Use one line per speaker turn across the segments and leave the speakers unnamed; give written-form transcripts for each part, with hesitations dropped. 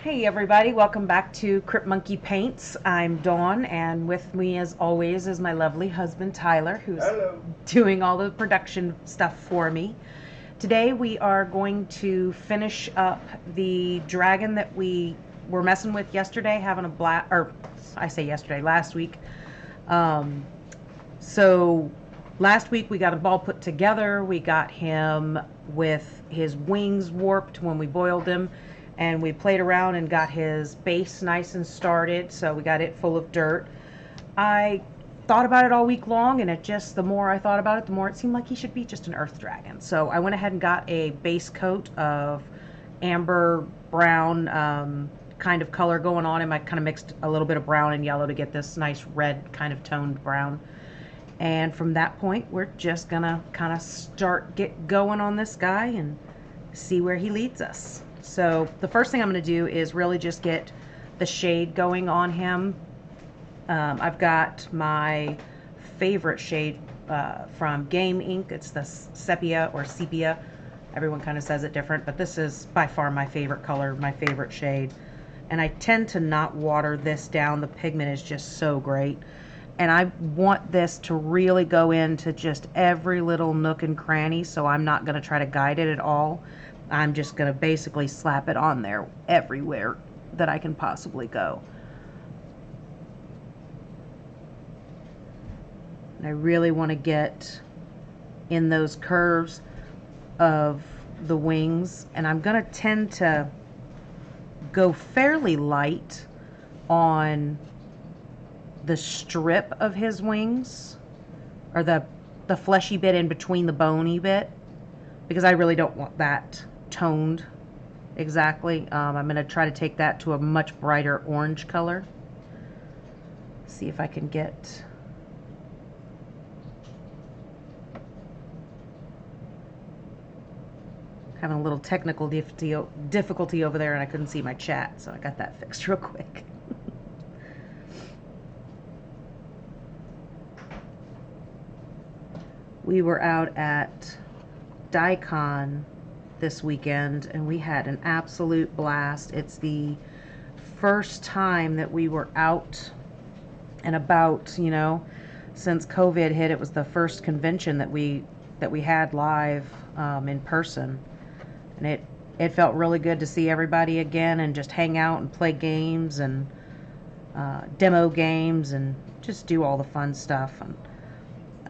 Hey everybody, welcome back to Crypt Monkey Paints. I'm Dawn, and with me as always is my lovely husband Tyler, who's
Hello.
doing all the production stuff for me. Today we are going to finish up the dragon that we were messing with yesterday, having a blast, or I say yesterday, last week. Um, so last week we got a ball put together. We got him with his wings warped when we boiled him, and we played around and got his base nice and started. So we got it full of dirt. I thought about it all week long, and the more I thought about it, the more it seemed like he should be just an earth dragon. So I went ahead and got a base coat of amber brown kind of color going on him. I kind of mixed a little bit of brown and yellow to get this nice red kind of toned brown. And from that point, we're just gonna kind of get going on this guy and see where he leads us. So the first thing I'm gonna do is really just get the shade going on him. I've got my favorite shade from Game Ink. It's the sepia or sepia. Everyone kind of says it different, but this is by far my favorite color, my favorite shade. And I tend to not water this down. The pigment is just so great. And I want this to really go into just every little nook and cranny, so I'm not going to try to guide it at all. I'm just going to basically slap it on there everywhere that I can possibly go. And I really want to get in those curves of the wings, and I'm going to tend to go fairly light on the strip of his wings, or the fleshy bit in between the bony bit, because I really don't want that toned exactly. I'm going to try to take that to a much brighter orange color. See if I can get having a little technical difficulty over there, and I couldn't see my chat, so I got that fixed real quick. We were out at Daikon this weekend, and we had an absolute blast. It's the first time that we were out and about, since COVID hit. It was the first convention that we had live in person, and it felt really good to see everybody again and just hang out and play games and demo games and just do all the fun stuff. And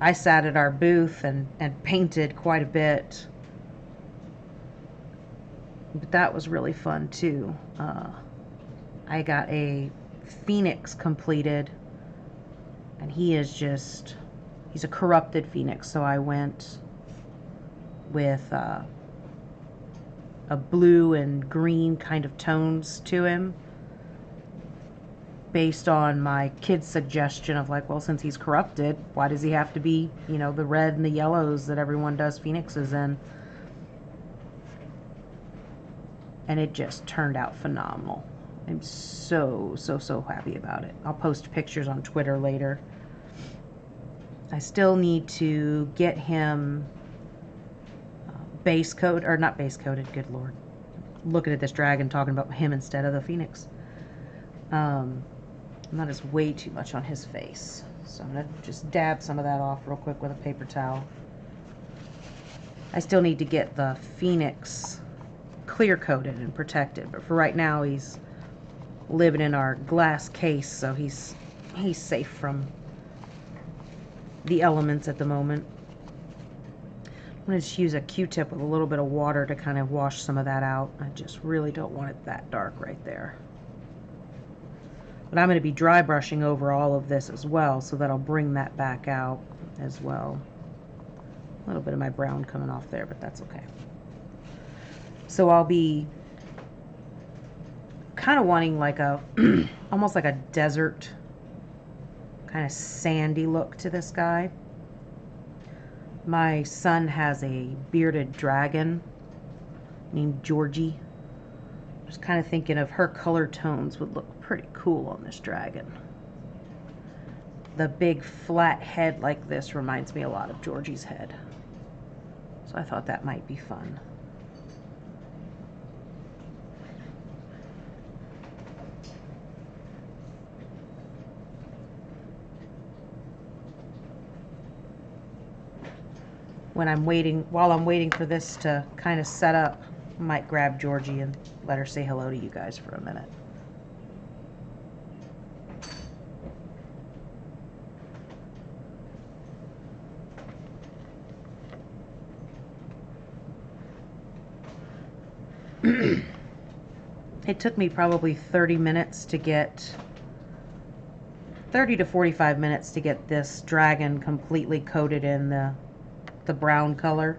I sat at our booth and painted quite a bit, but that was really fun too. I got a phoenix completed, and he's a corrupted phoenix, so I went with a blue and green kind of tones to him, based on my kid's suggestion of like, well, since he's corrupted, why does he have to be, the red and the yellows that everyone does phoenixes in? And it just turned out phenomenal. I'm so happy about it. I'll post pictures on Twitter later. I still need to get him base coat, or not base coated, good lord. Looking at this dragon, talking about him instead of the phoenix. That is way too much on his face. So I'm going to just dab some of that off real quick with a paper towel. I still need to get the phoenix clear coated and protected, but for right now he's living in our glass case, so he's safe from the elements at the moment. I'm going to just use a Q-tip with a little bit of water to kind of wash some of that out. I just really don't want it that dark right there. But I'm going to be dry brushing over all of this as well, so that'll bring that back out as well. A little bit of my brown coming off there, but that's okay. So I'll be kind of wanting like a, almost like a desert, kind of sandy look to this guy. My son has a bearded dragon named Georgie. Just kind of thinking of her color tones would look pretty cool on this dragon. The big flat head like this reminds me a lot of Georgie's head, so I thought that might be fun. while I'm waiting for this to kind of set up, I might grab Georgie and let her say hello to you guys for a minute. It took me probably 30 to 45 minutes to get this dragon completely coated in the brown color.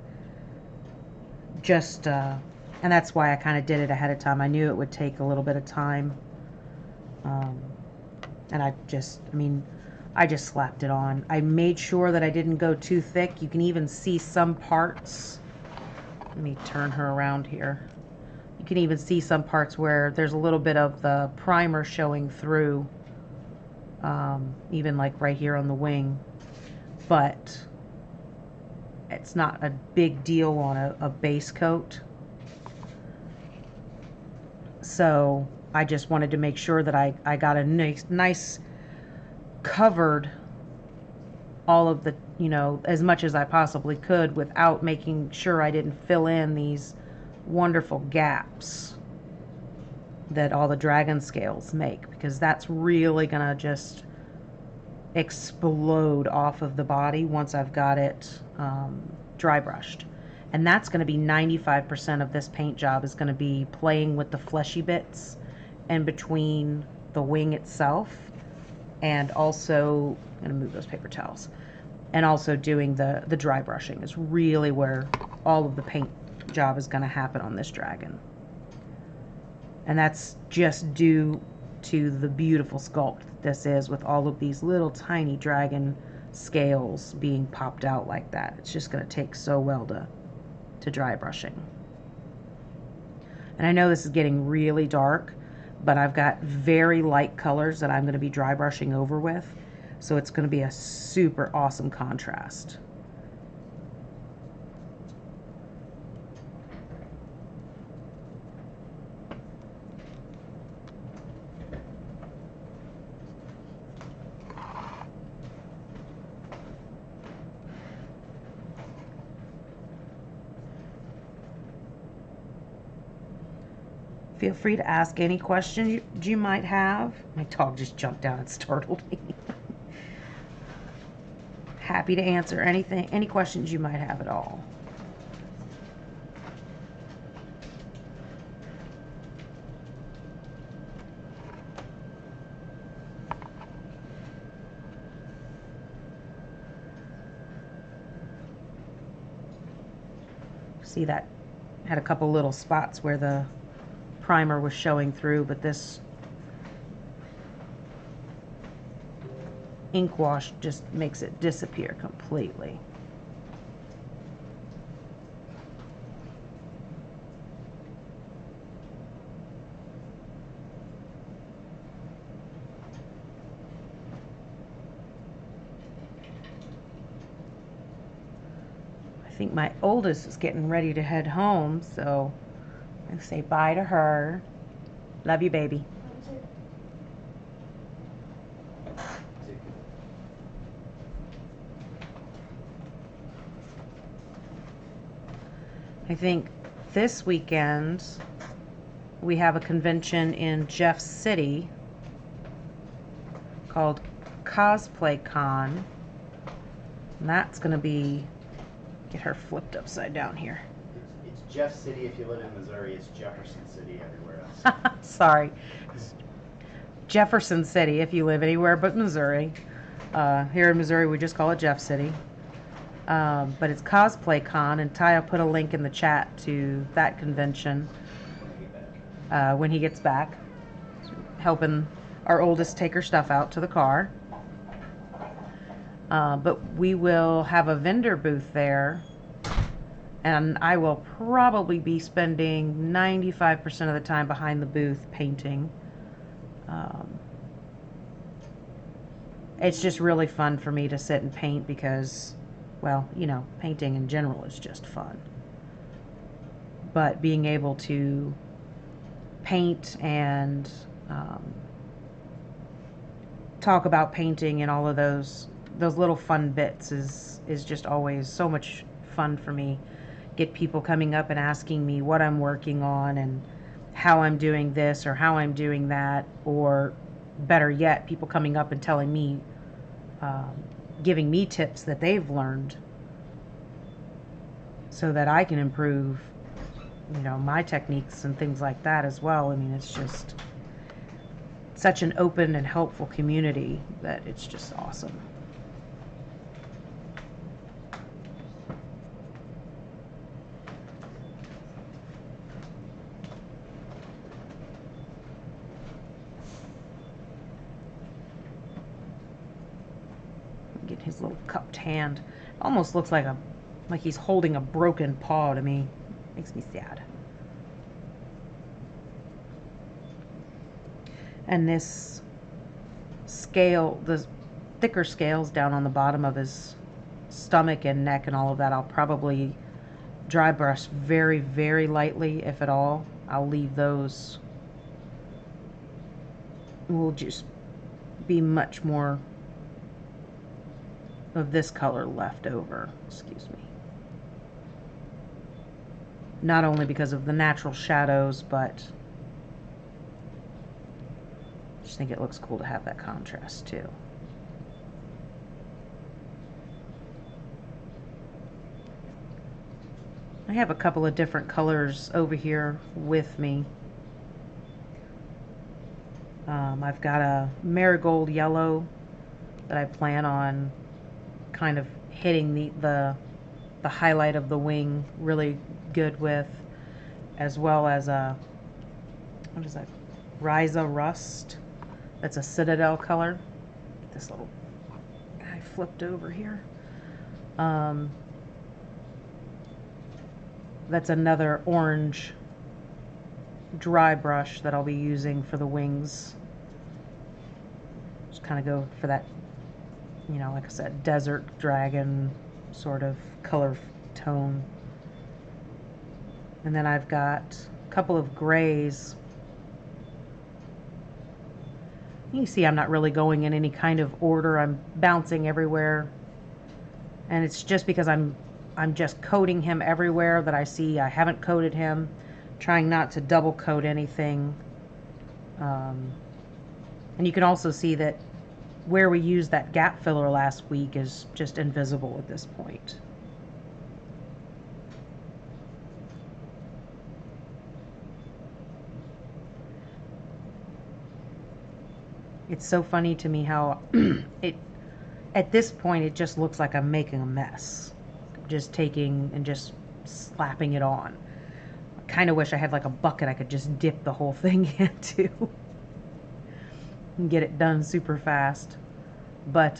And that's why I kind of did it ahead of time. I knew it would take a little bit of time. And I just slapped it on. I made sure that I didn't go too thick. You can even see some parts. Let me turn her around here. You can even see some parts where there's a little bit of the primer showing through, even like right here on the wing. But it's not a big deal on a base coat. So I just wanted to make sure that I got a nice covered all of the, as much as I possibly could without making sure I didn't fill in these wonderful gaps that all the dragon scales make, because that's really gonna just explode off of the body once I've got it dry brushed. And that's going to be 95% of this paint job, is going to be playing with the fleshy bits in between the wing itself, and also I'm going to move those paper towels, and also doing the dry brushing is really where all of the paint job is going to happen on this dragon. And that's just due to the beautiful sculpt that this is, with all of these little tiny dragon scales being popped out like that. It's just going to take so well to dry brushing. And I know this is getting really dark, but I've got very light colors that I'm going to be dry brushing over with, so it's going to be a super awesome contrast. Feel free to ask any questions you might have. My dog just jumped down and startled me. Happy to answer any questions you might have at all. See, that had a couple little spots where the primer was showing through, but this ink wash just makes it disappear completely. I think my oldest is getting ready to head home, so I say bye to her. Love you, baby. I think this weekend we have a convention in Jeff City called Cosplay Con. And that's going to be, get her flipped upside down here.
It's Jeff City if you live in Missouri. It's Jefferson City everywhere else.
Sorry. Jefferson City if you live anywhere but Missouri. Here in Missouri we just call it Jeff City. But it's Cosplay Con, and Taya put a link in the chat to that convention when he gets back. Helping our oldest take her stuff out to the car. But we will have a vendor booth there, and I will probably be spending 95% of the time behind the booth painting. It's just really fun for me to sit and paint because, well, painting in general is just fun. But being able to paint and talk about painting and all of those little fun bits is just always so much fun for me. Get people coming up and asking me what I'm working on and how I'm doing this or how I'm doing that, or better yet, people coming up and telling me, um, giving me tips that they've learned so that I can improve, my techniques and things like that as well. I mean, it's just such an open and helpful community that it's just awesome. Get his little cupped hand. Almost looks like he's holding a broken paw to me. Makes me sad. And this scale, the thicker scales down on the bottom of his stomach and neck and all of that, I'll probably dry brush very, very lightly, if at all. I'll leave those. Will just be much more of this color left over. Excuse me. Not only because of the natural shadows, but I just think it looks cool to have that contrast too. I have a couple of different colors over here with me. I've got a marigold yellow that I plan on kind of hitting the highlight of the wing really good with, as well as a, what is that, Ryza Rust. That's a Citadel color. Get this little guy flipped over here. That's another orange dry brush that I'll be using for the wings. Just kind of go for that, like I said, desert dragon sort of color tone. And then I've got a couple of grays. You can see I'm not really going in any kind of order. I'm bouncing everywhere. And it's just because I'm just coating him everywhere that I see I haven't coated him, trying not to double coat anything. And you can also see that where we used that gap filler last week is just invisible at this point. It's so funny to me how at this point it just looks like I'm making a mess. Just taking and just slapping it on. I kind of wish I had like a bucket I could just dip the whole thing into and get it done super fast. But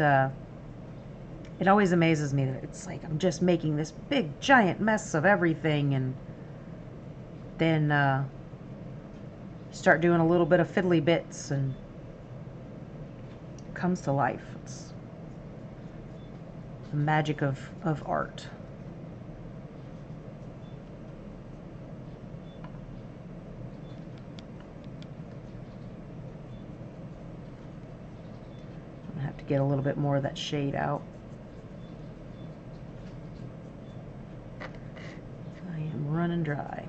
it always amazes me that it's like I'm just making this big giant mess of everything, and then start doing a little bit of fiddly bits and it comes to life. It's the magic of art. I have to get a little bit more of that shade out. I am running dry.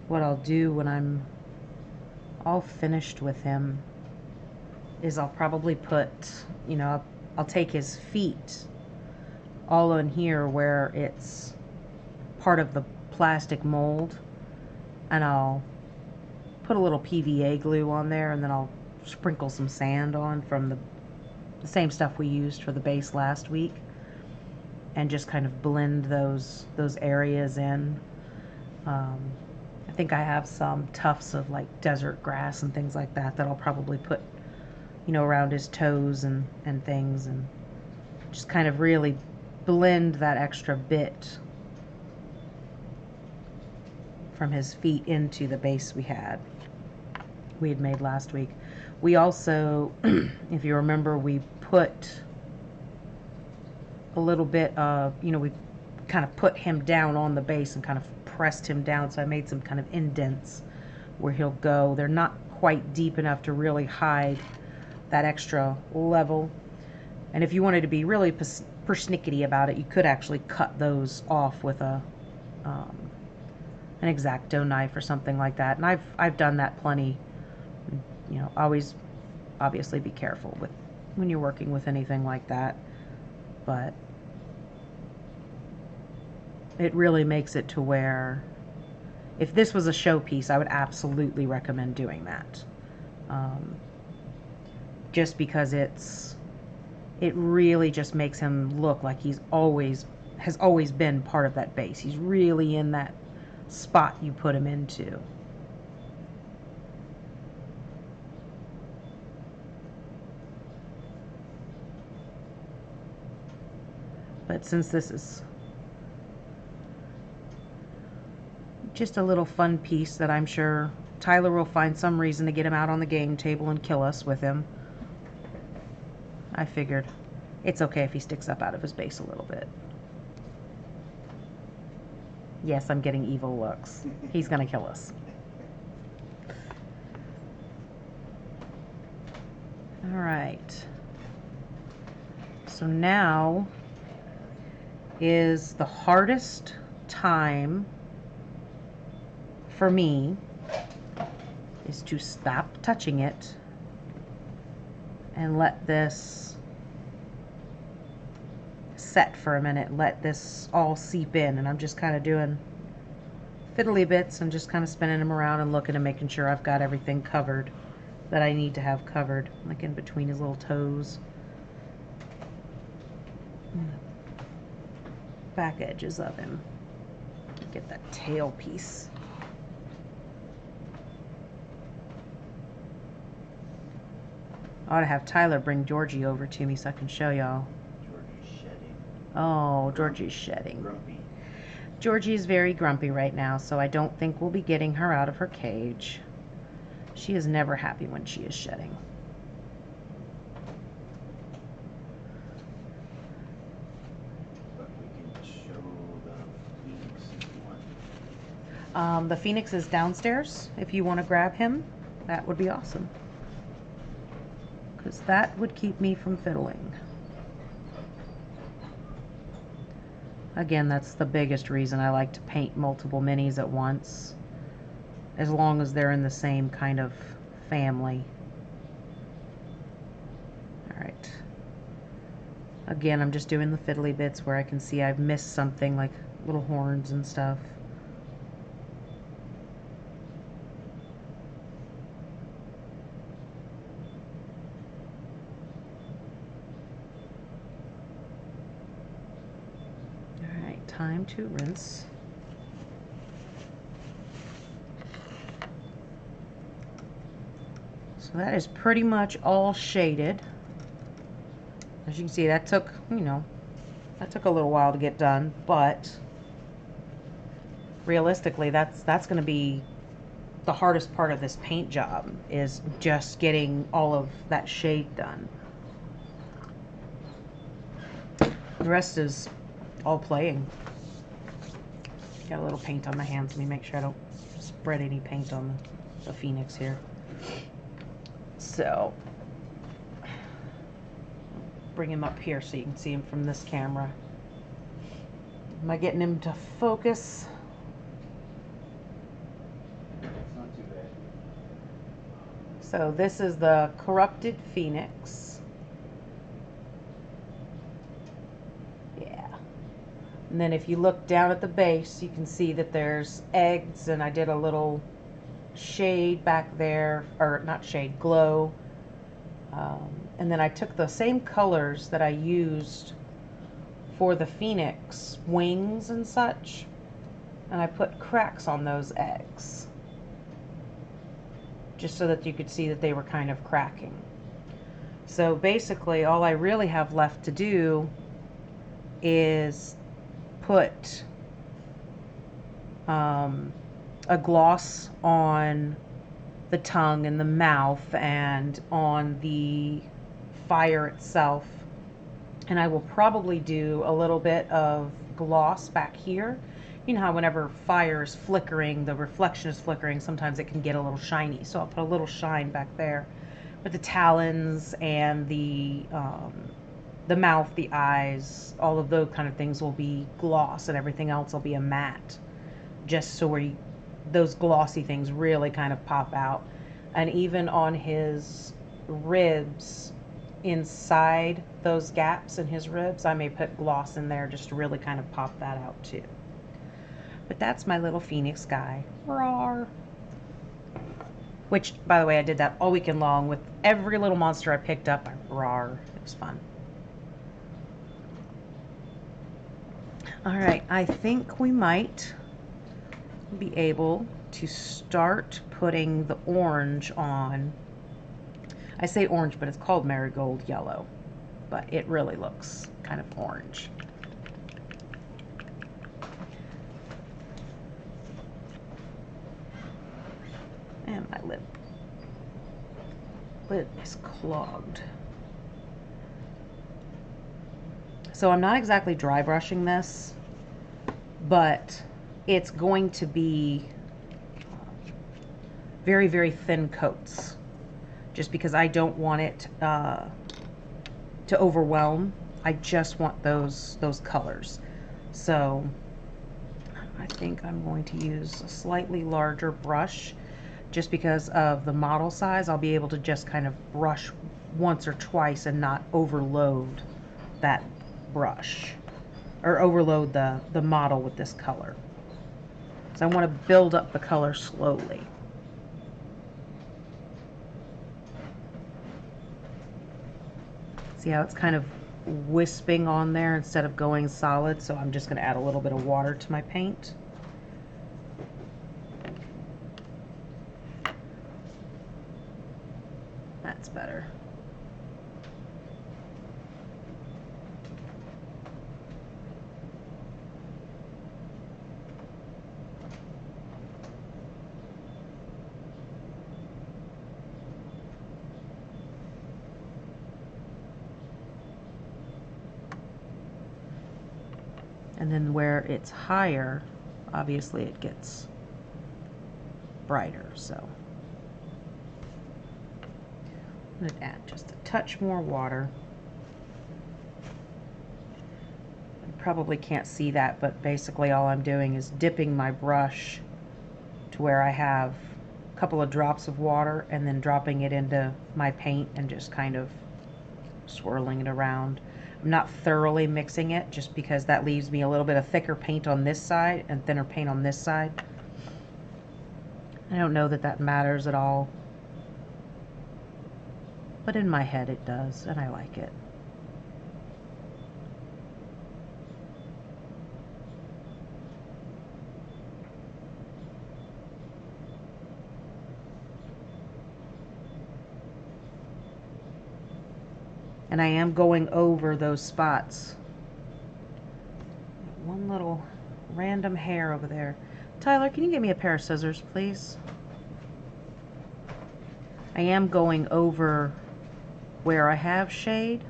What I'll do when I'm all finished with him is I'll probably put, I'll take his feet all in here where it's part of the plastic mold, and I'll put a little PVA glue on there, and then I'll sprinkle some sand on from the same stuff we used for the base last week, and just kind of blend those areas in. I think I have some tufts of like desert grass and things like that I'll probably put you know, around his toes and things, and just kind of really blend that extra bit from his feet into the base we had made last week. We also, if you remember, we put a little bit of, you know, we kind of put him down on the base and kind of pressed him down, so I made some kind of indents where he'll go. They're not quite deep enough to really hide that extra level. And if you wanted to be really persnickety about it, you could actually cut those off with an X-Acto knife or something like that. And I've done that plenty. You know, always obviously be careful with when you're working with anything like that. But it really makes it to where if this was a showpiece, I would absolutely recommend doing that. Just because it really just makes him look like has always been part of that base. He's really in that spot you put him into. But since this is just a little fun piece that I'm sure Tyler will find some reason to get him out on the game table and kill us with him, I figured it's okay if he sticks up out of his base a little bit. Yes, I'm getting evil looks. He's gonna kill us. All right. So now is the hardest time for me is to stop touching it and let this set for a minute, let this all seep in. And I'm just kind of doing fiddly bits and just kind of spinning them around and looking and making sure I've got everything covered that I need to have covered, like in between his little toes, back edges of him. Get that tail piece. I ought to have Tyler bring Georgie over to me so I can show y'all.
Georgie's shedding.
Oh, Georgie's shedding.
Grumpy.
Georgie is very grumpy right now, so I don't think we'll be getting her out of her cage. She is never happy when she is shedding.
But we can show the Phoenix if you want.
The Phoenix is downstairs. If you want to grab him, that would be awesome. Because that would keep me from fiddling. Again, that's the biggest reason I like to paint multiple minis at once, as long as they're in the same kind of family. Alright. Again, I'm just doing the fiddly bits where I can see I've missed something, like little horns and stuff. Alright, time to rinse. So that is pretty much all shaded. As you can see, that took, you know, that took a little while to get done, but realistically, that's going to be the hardest part of this paint job, is just getting all of that shade done. The rest is all playing. Got a little paint on my hands. Let me make sure I don't spread any paint on the Phoenix here. So, bring him up here so you can see him from this camera. Am I getting him to focus?
It's not too bad.
So this is the corrupted Phoenix. Yeah. And then if you look down at the base, you can see that there's eggs, and I did a little shade back there, or not shade, glow. And then I took the same colors that I used for the Phoenix wings and such, and I put cracks on those eggs, just so that you could see that they were kind of cracking. So basically all I really have left to do is put a gloss on the tongue and the mouth and on the fire itself. And I will probably do a little bit of gloss back here. You know how whenever fire is flickering, the reflection is flickering, sometimes it can get a little shiny. So I'll put a little shine back there. But the talons and the mouth, the eyes, all of those kind of things will be gloss, and everything else will be a matte, just so those glossy things really kind of pop out. And even on his ribs, inside those gaps in his ribs, I may put gloss in there just to really kind of pop that out too. But that's my little phoenix guy. Roar. Which, by the way, I did that all weekend long with every little monster I picked up. Roar. It was fun. All right, I think we might be able to start putting the orange on. I say orange, but it's called marigold yellow, but it really looks kind of orange. And my lip is clogged. So I'm not exactly dry brushing this, but it's going to be very, very thin coats, just because I don't want it to overwhelm. I just want those colors. So I think I'm going to use a slightly larger brush, just because of the model size. I'll be able to just kind of brush once or twice and not overload that brush, or overload the model with this color. So I want to build up the color slowly. See how it's kind of wisping on there instead of going solid? So I'm just going to add a little bit of water to my paint. That's better. And then where it's higher, obviously it gets brighter. So I'm going to add just a touch more water. You probably can't see that, but basically all I'm doing is dipping my brush to where I have a couple of drops of water and then dropping it into my paint and just kind of swirling it around. I'm not thoroughly mixing it, just because that leaves me a little bit of thicker paint on this side and thinner paint on this side. I don't know that that matters at all, but in my head it does, and I like it. And I am going over those spots. One little random hair over there. Tyler, can you get me a pair of scissors, please? I am going over where I have shade,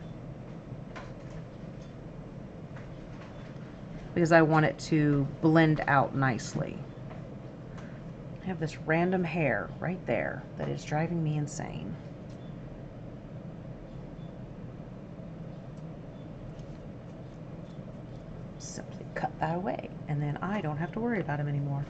because I want it to blend out nicely. I have this random hair right there that is driving me insane. Simply cut that away, and then I don't have to worry about him anymore.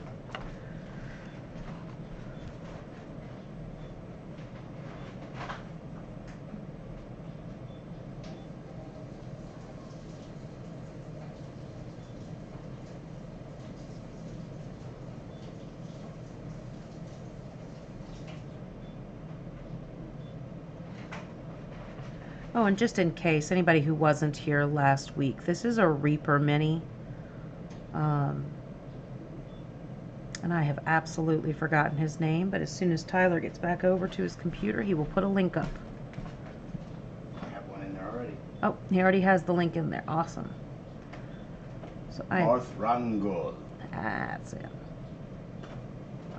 Oh, and just in case, anybody who wasn't here last week, this is a Reaper Mini. And I have absolutely forgotten his name, but as soon as Tyler gets back over to his computer, he will put a link up. Oh, he already has the link in there. Awesome. So
Marthrangul.
that's it.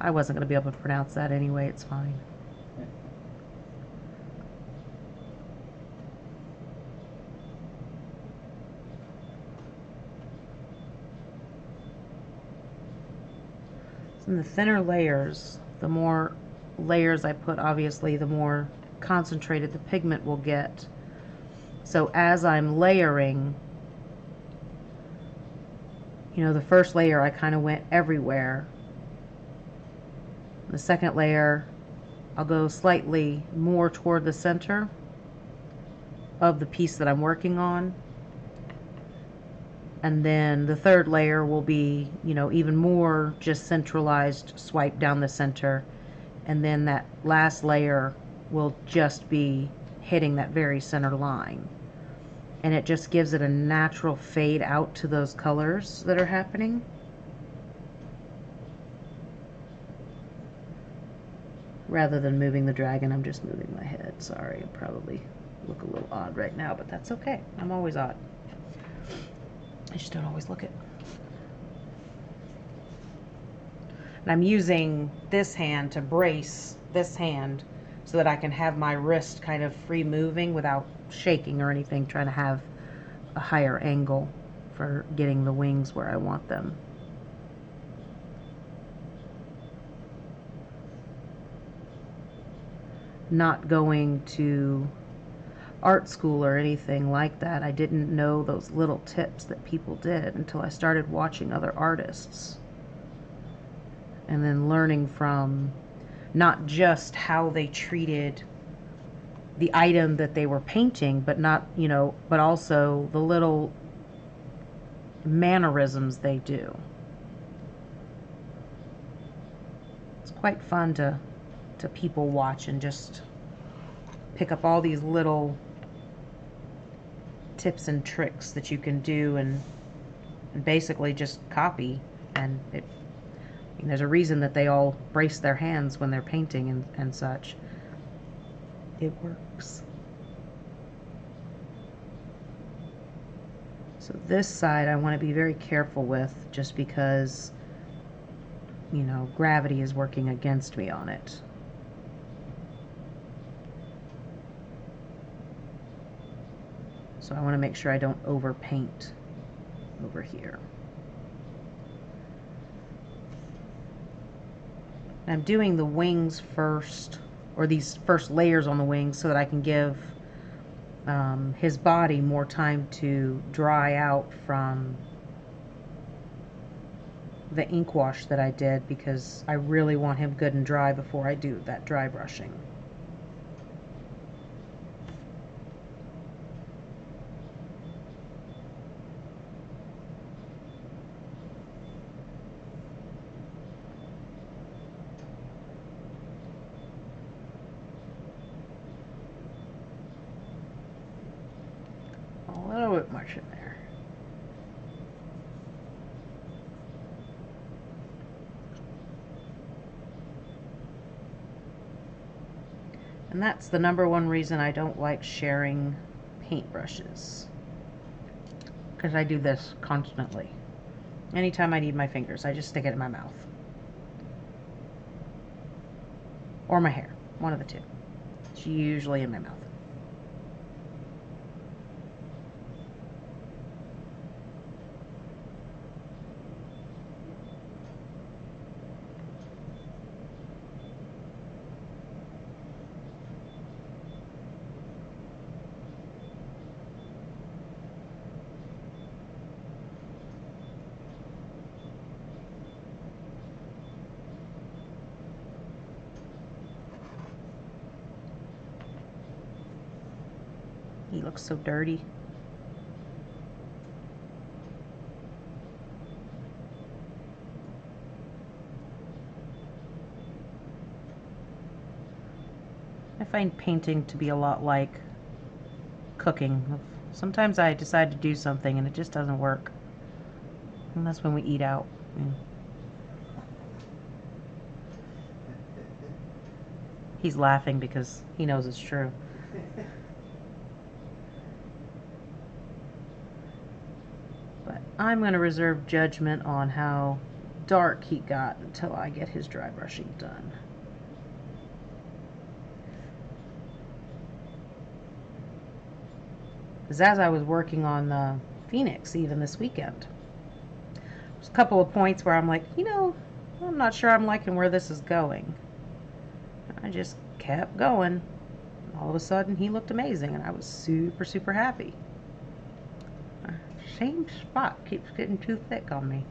I wasn't going to be able to pronounce that anyway. It's fine. So in the thinner layers, the more layers I put, obviously, the more concentrated the pigment will get. So as I'm layering, you know, the first layer I kind of went everywhere. The second layer, I'll go slightly more toward the center of the piece that I'm working on. And then the third layer will be, you know, even more just centralized, swipe down the center. And then that last layer will just be hitting that very center line. And it just gives it a natural fade out to those colors that are happening. Rather than moving the dragon, I'm just moving my head. Sorry, I probably look a little odd right now, but that's okay. I'm always odd. I just don't always look it. And I'm using this hand to brace this hand so that I can have my wrist kind of free moving without shaking or anything, trying to have a higher angle for getting the wings where I want them. Not going to art school or anything like that. I didn't know those little tips that people did until I started watching other artists. And then learning from not just how they treated the item that they were painting, but not, you know, but also the little mannerisms they do. It's quite fun to people watch and just pick up all these little tips and tricks that you can do and basically just copy. And it, I mean, there's a reason that they all brace their hands when they're painting and such. It works. So this side I want to be very careful with, just because, you know, gravity is working against me on it. So I want to make sure I don't overpaint over here. And I'm doing the wings first, or these first layers on the wings, so that I can give his body more time to dry out from the ink wash that I did, because I really want him good and dry before I do that dry brushing. A little bit much in there. And that's the number one reason I don't like sharing paintbrushes, because I do this constantly. Anytime I need my fingers, I just stick it in my mouth. Or my hair. One of the two. It's usually in my mouth. He looks so dirty. I find painting to be a lot like cooking. Sometimes I decide to do something and it just doesn't work. And that's when we eat out. He's laughing because he knows it's true. I'm going to reserve judgment on how dark he got until I get his dry brushing done. Because as I was working on the Phoenix even this weekend, there's a couple of points where I'm like, I'm not sure I'm liking where this is going. I just kept going. All of a sudden he looked amazing and I was super, super happy. Same spot keeps getting too thick on me.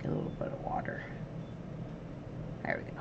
Get a little bit of water. There we go.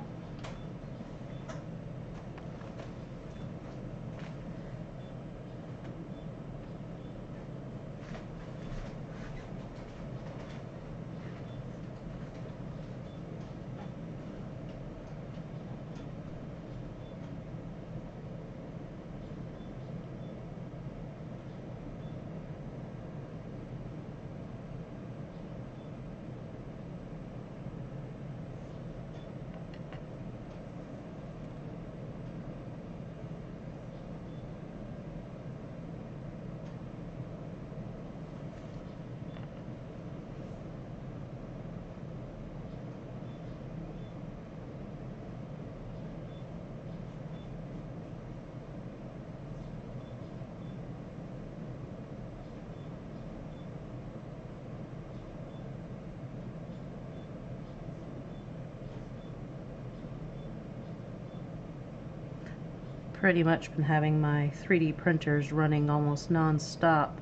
Pretty much been having my 3D printers running almost non-stop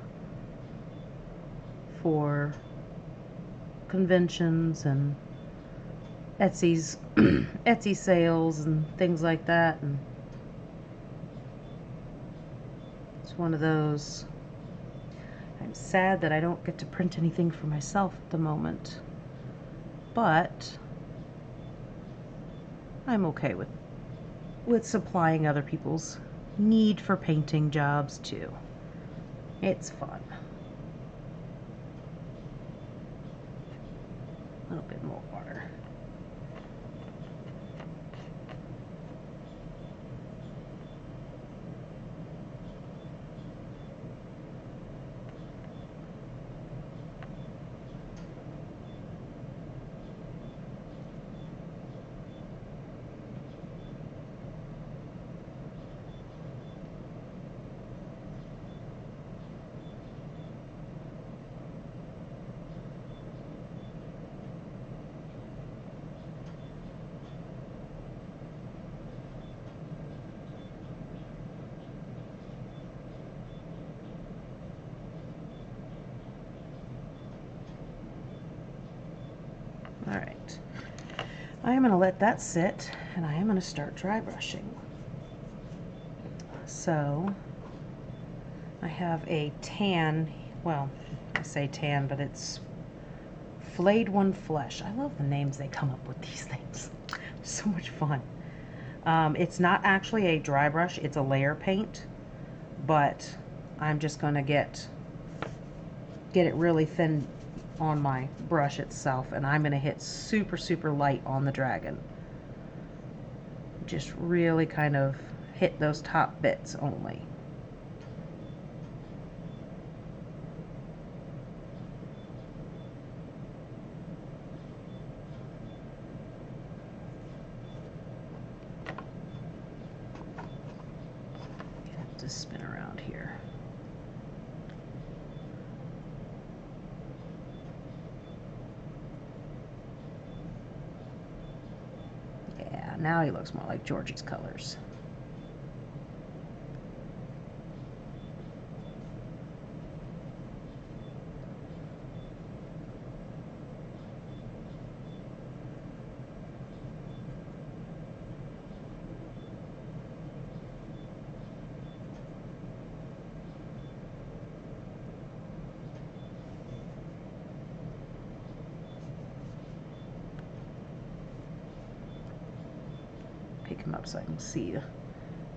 for conventions and Etsy's Etsy sales and things like that, and it's one of those. I'm sad that I don't get to print anything for myself at the moment, but I'm okay with supplying other people's need for painting jobs too. It's fun. A little bit more water. Alright, I am going to let that sit and I am going to start dry brushing. So, I have a tan, well, I say tan, but it's Flayed One Flesh. I love the names they come up with these things. So much fun. It's not actually a dry brush, it's a layer paint, but I'm just going to get it really thin on my brush itself, and I'm going to hit super, super light on the dragon. Just really kind of hit those top bits only. Have to spin around here. Yeah, now he looks more like Georgie's colors. Pick him up so I can see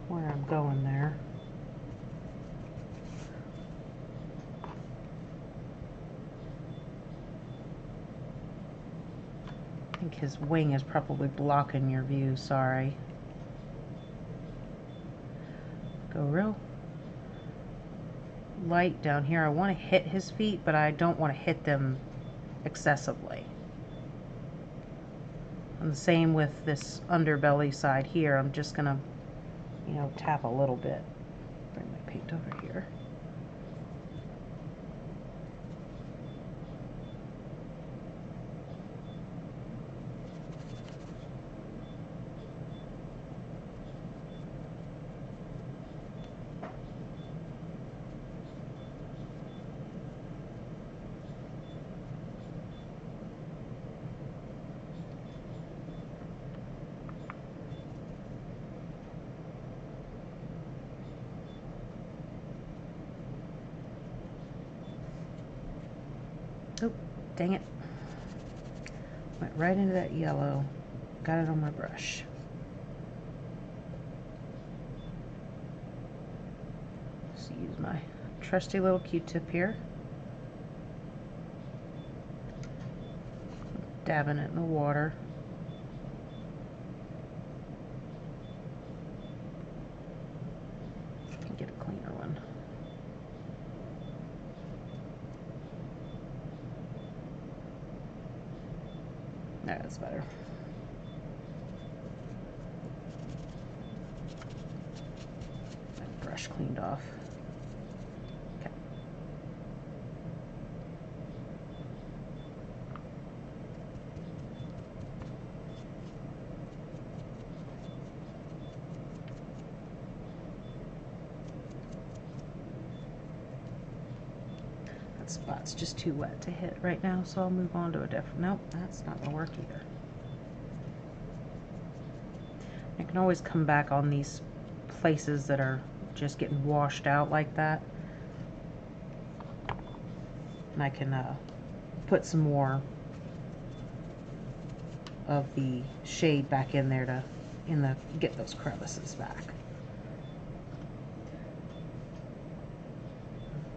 where I'm going there. I think his wing is probably blocking your view, sorry. Go light down here. I want to hit his feet, but I don't want to hit them excessively. And the same with this underbelly side here. I'm just gonna, you know, tap a little bit. Bring my paint over here. Oh, dang it. Went right into that yellow. Got it on my brush. Just use my trusty little Q-tip here. Dabbing it in the water. Get a cleaner one. That's better. That brush cleaned off. Okay. That spot's just too wet to hit right now, so I'll move on to a different. Nope, that's not gonna work either. I can always come back on these places that are just getting washed out like that, and I can put some more of the shade back in there to get those crevices back.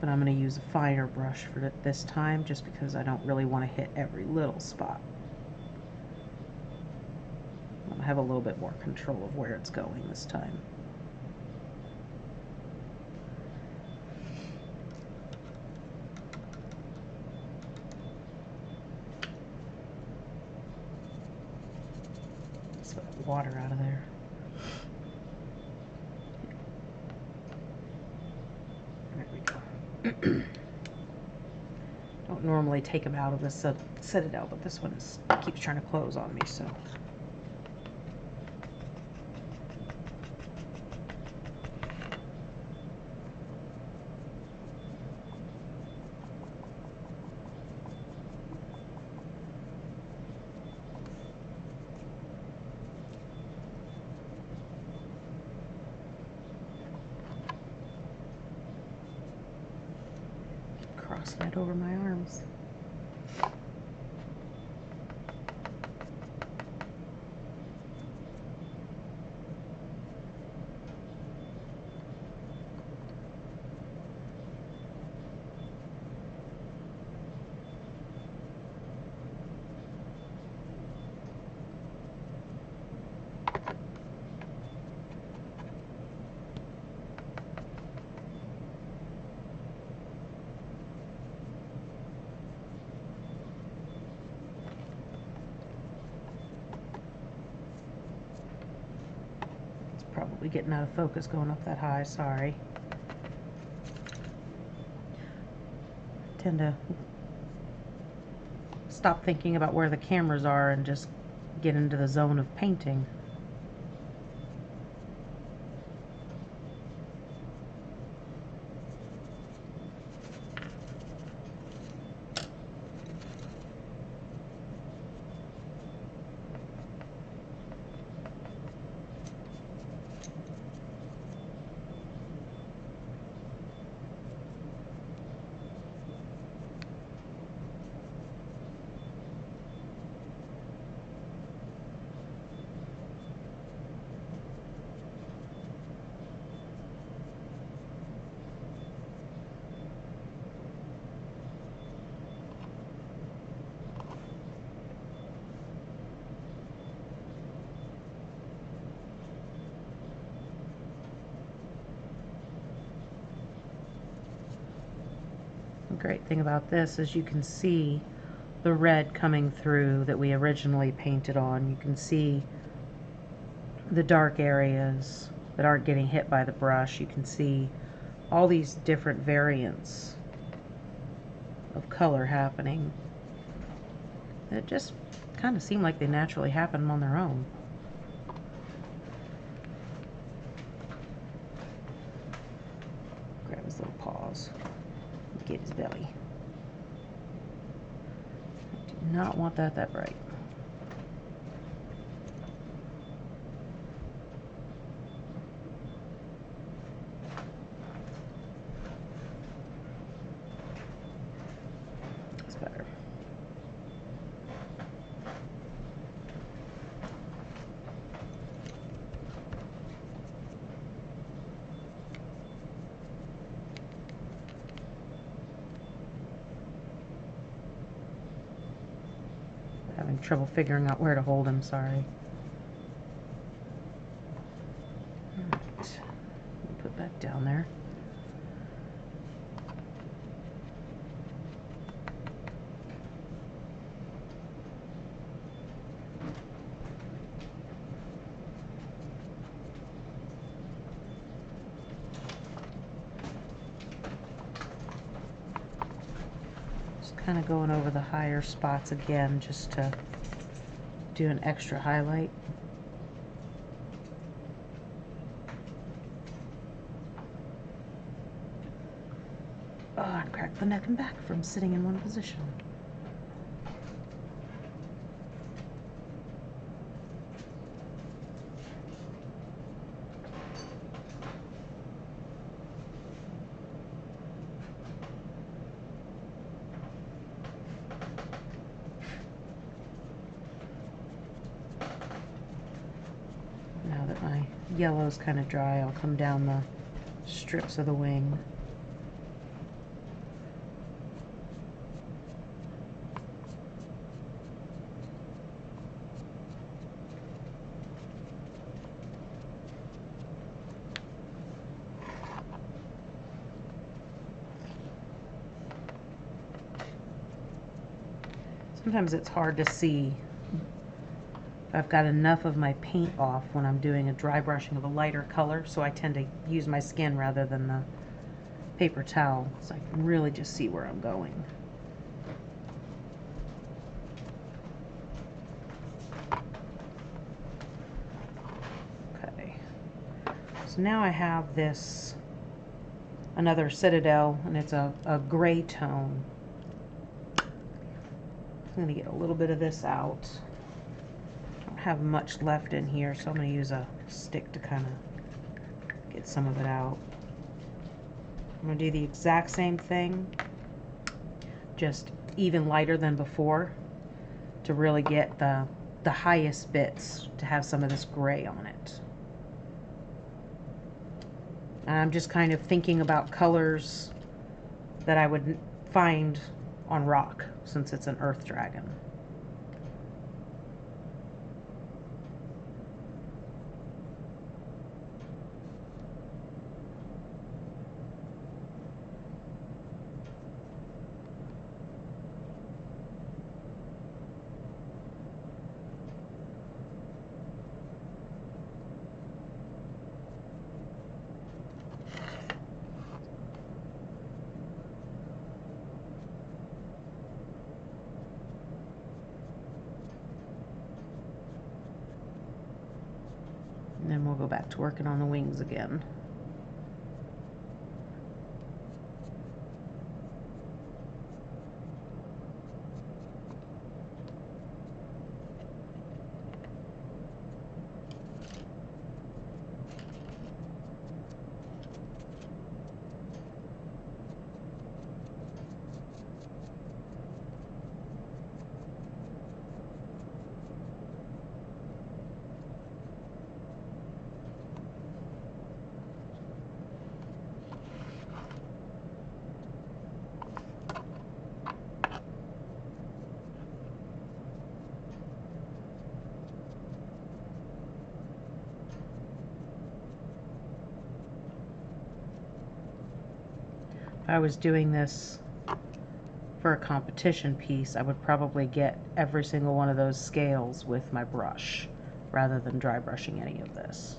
But I'm going to use a finer brush for it this time, just because I don't really want to hit every little spot. I have a little bit more control of where it's going this time. Let's get the water out of there. There we go. Don't normally take them out of the Citadel, but this one keeps trying to close on me, so. Crossing it over my arms. Probably getting out of focus going up that high, sorry. I tend to stop thinking about where the cameras are and just get into the zone of painting. great thing about this is you can see the red coming through that we originally painted on. You can see the dark areas that aren't getting hit by the brush. You can see all these different variants of color happening that just kind of seem like they naturally happen on their own. Grab his little paws, get his belly. Do not want that bright. That's better. Having trouble figuring out where to hold him, sorry. Alright, put that down there. Kind of going over the higher spots again just to do an extra highlight. Oh, and crack the neck and back from sitting in one position. Now that my yellow's kind of dry, I'll come down the strips of the wing. Sometimes it's hard to see if I've got enough of my paint off when I'm doing a dry brushing of a lighter color, so I tend to use my skin rather than the paper towel, so I can really just see where I'm going. Okay, so now I have this, another Citadel, and it's a gray tone. I'm going to get a little bit of this out. I don't have much left in here, so I'm going to use a stick to kind of get some of it out. I'm going to do the exact same thing, just even lighter than before, to really get the highest bits, to have some of this gray on it. And I'm just kind of thinking about colors that I would find on rock, since it's an earth dragon. And then we'll go back to working on the wings again. I was doing this for a competition piece, I would probably get every single one of those scales with my brush rather than dry brushing any of this.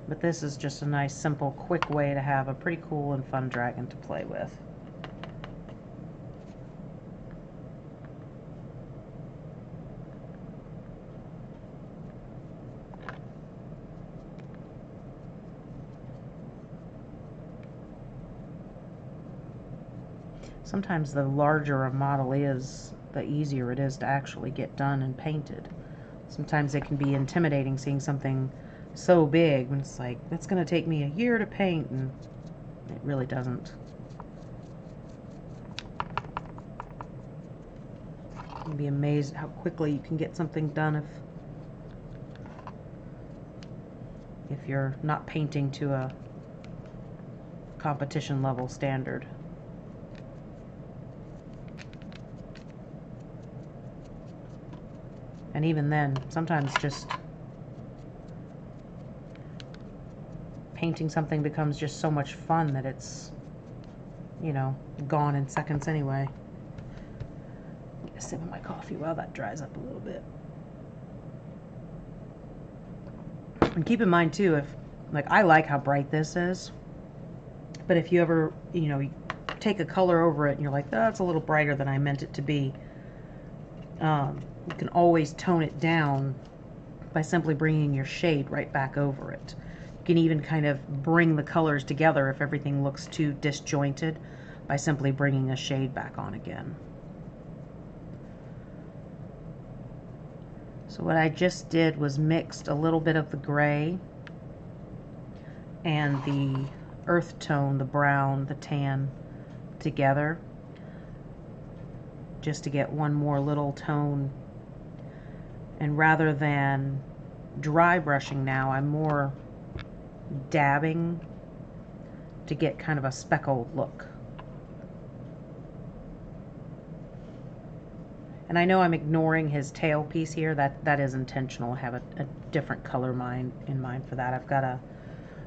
But this is just a nice, simple, quick way to have a pretty cool and fun dragon to play with. Sometimes the larger a model is, the easier it is to actually get done and painted. Sometimes it can be intimidating seeing something so big when it's like, that's going to take me a year to paint, and it really doesn't. You'd be amazed how quickly you can get something done if you're not painting to a competition level standard. And even then, sometimes just painting something becomes just so much fun that it's, you know, gone in seconds anyway. Get a sip of my coffee while that dries up a little bit. And keep in mind too, if, like, I like how bright this is, but if you ever, you know, you take a color over it and you're like, oh, that's a little brighter than I meant it to be, you can always tone it down by simply bringing your shade right back over it. You can even kind of bring the colors together if everything looks too disjointed by simply bringing a shade back on again. So what I just did was mixed a little bit of the gray and the earth tone, the brown, the tan together, just to get one more little tone. And rather than dry brushing now, I'm more dabbing to get kind of a speckled look. And I know I'm ignoring his tail piece here. That is intentional. I have a different color in mind for that. I've got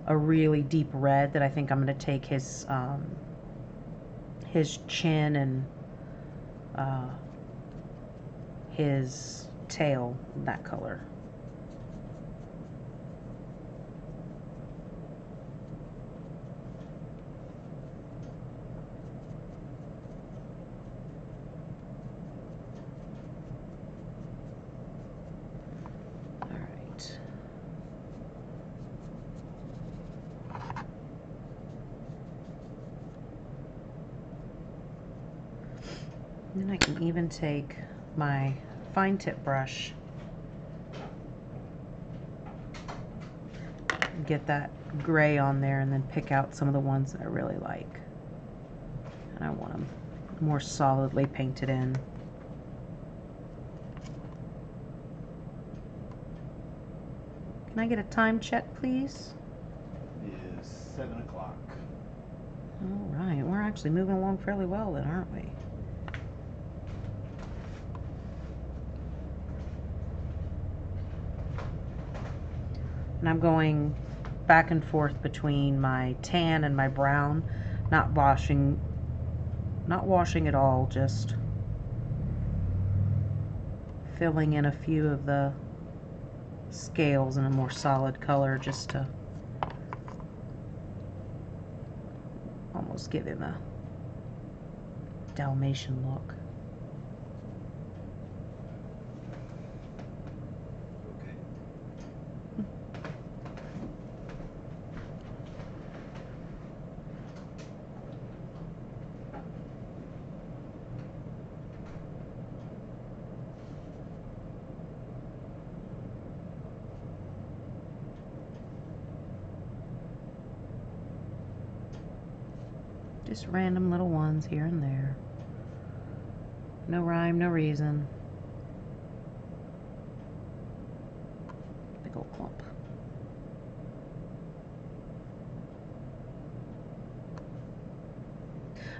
a really deep red that I think I'm going to take his chin and his tail, that color. All right. And then I can even take my fine tip brush and get that gray on there and then pick out some of the ones that I really like. And I want them more solidly painted in. Can I get a time check, please?
It is 7 o'clock.
All right, we're actually moving along fairly well then, aren't we? And I'm going back and forth between my tan and my brown, not washing at all, just filling in a few of the scales in a more solid color just to almost give him a Dalmatian look. Just random little ones here and there. No rhyme, no reason. Big old clump.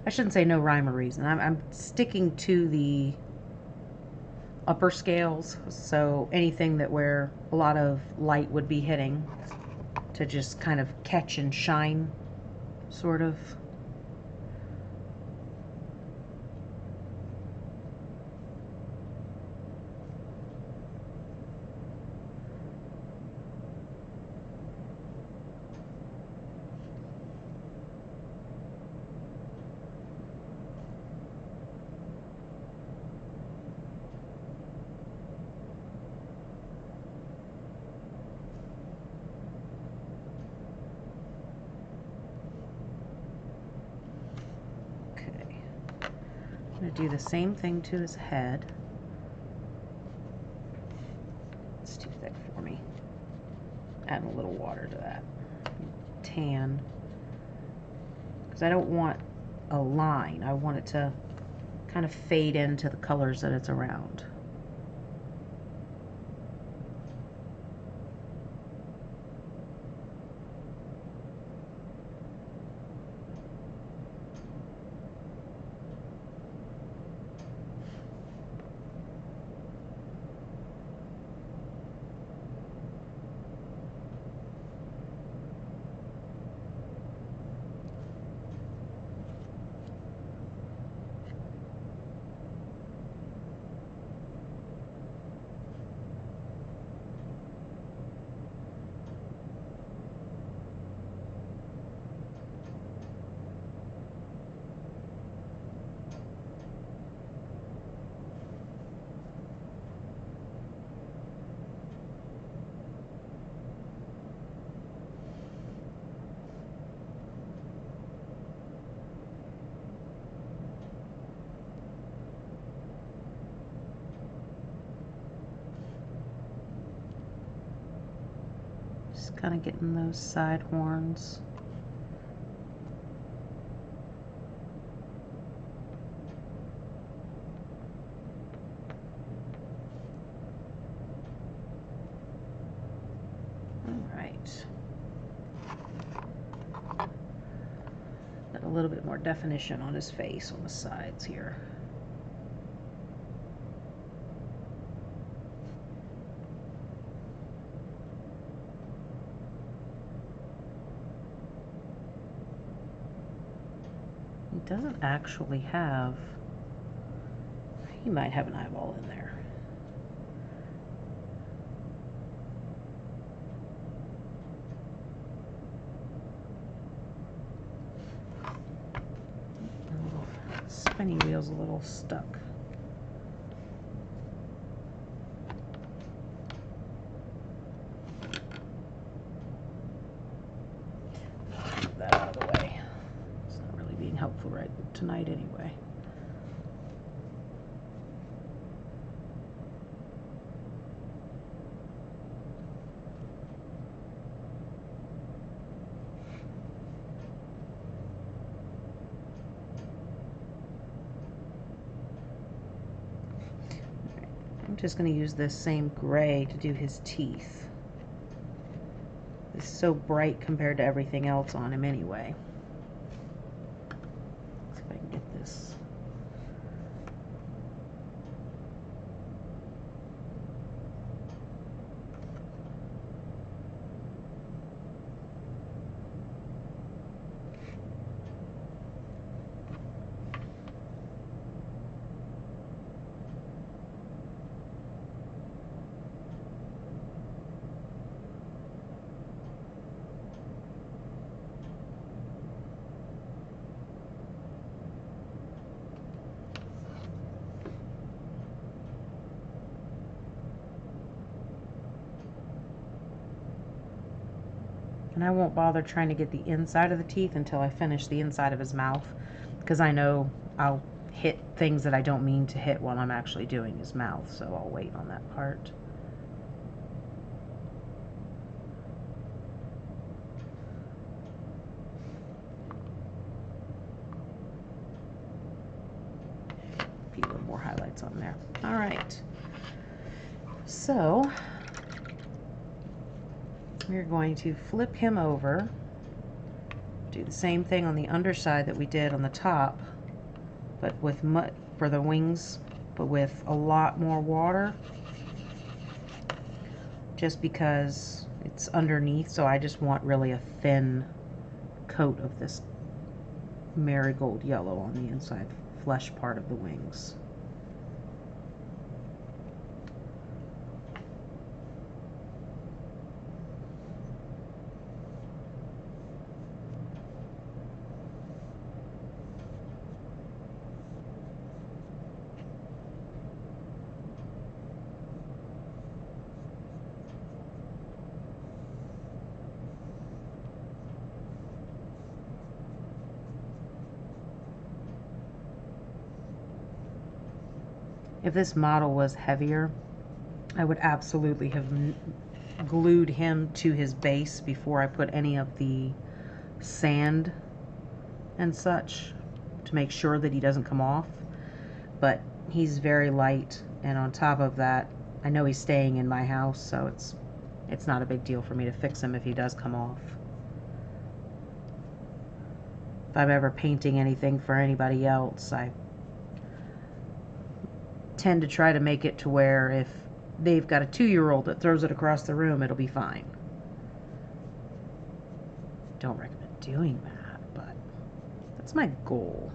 I shouldn't say no rhyme or reason. I'm sticking to the upper scales, so anything that where a lot of light would be hitting, to just kind of catch and shine, sort of. I'm going to do the same thing to his head. It's too thick for me. Adding a little water to that. Tan. Because I don't want a line. I want it to kind of fade into the colors that it's around. Just kind of getting those side horns. All right. Got a little bit more definition on his face on the sides here. He doesn't actually have, he might have an eyeball in there. The spinny wheel's a little stuck. Move that out of the way. It's not really being helpful right tonight anyway. I'm just going to use this same gray to do his teeth. It's so bright compared to everything else on him anyway. Let's see if I can get this. And I won't bother trying to get the inside of the teeth until I finish the inside of his mouth, because I know I'll hit things that I don't mean to hit while I'm actually doing his mouth, so I'll wait on that part. A few more highlights on there. All right. So we're going to flip him over, do the same thing on the underside that we did on the top, but with mud for the wings, but with a lot more water. just because it's underneath, so I just want really a thin coat of this marigold yellow on the inside flesh part of the wings. If this model was heavier, I would absolutely have glued him to his base before I put any of the sand and such to make sure that he doesn't come off. But he's very light, and on top of that, I know he's staying in my house, so it's not a big deal for me to fix him if he does come off. If I'm ever painting anything for anybody else, I tend to try to make it to where if they've got a 2-year-old that throws it across the room, it'll be fine. Don't recommend doing that, but that's my goal.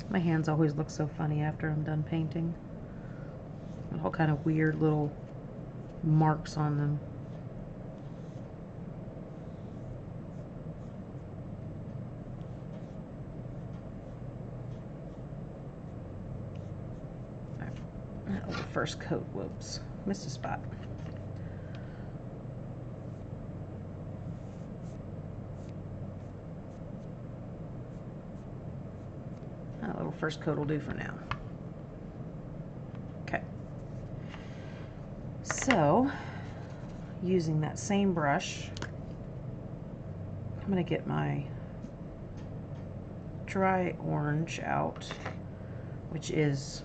My hands always look so funny after I'm done painting. All kind of weird little marks on them. That little first coat, whoops, missed a spot. That little first coat will do for now. Okay. So, using that same brush, I'm going to get my dry orange out, which is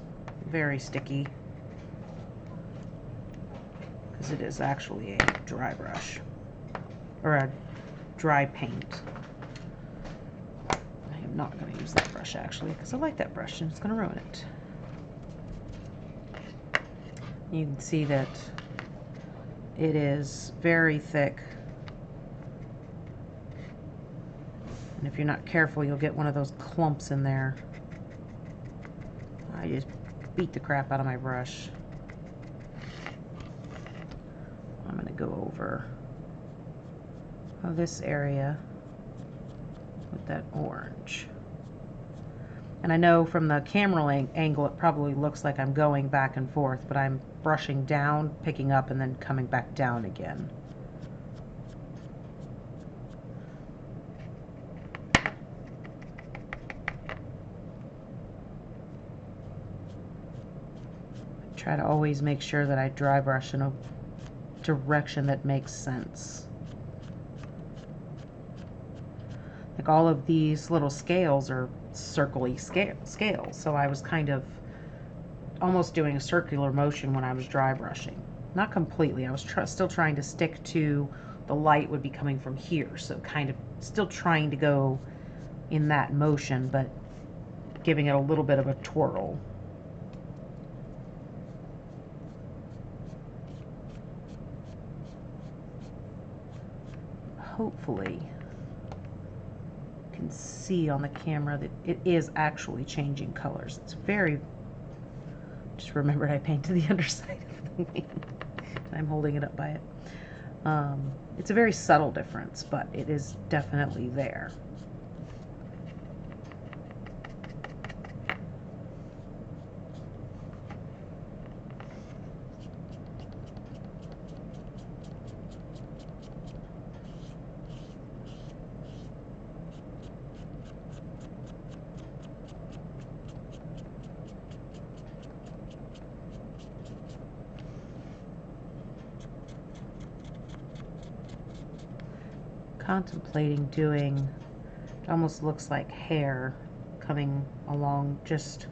very sticky because it is actually a dry brush or a dry paint. I am not going to use that brush actually because I like that brush and it's going to ruin it. You can see that it is very thick, and if you're not careful you'll get one of those clumps in there. I just beat the crap out of my brush. I'm going to go over this area with that orange. And I know from the camera angle it probably looks like I'm going back and forth, but I'm brushing down, picking up, and then coming back down again. Try to always make sure that I dry brush in a direction that makes sense. Like all of these little scales are circle-y scales, so I was kind of almost doing a circular motion when I was dry brushing. Not completely, I was still trying to stick to the light would be coming from here, so kind of still trying to go in that motion, but giving it a little bit of a twirl. Hopefully you can see on the camera that it is actually changing colors. It's very, just remembered I painted the underside of the wing. I'm holding it up by it. It's a very subtle difference, but it is definitely there. contemplating doing, it almost looks like hair coming along just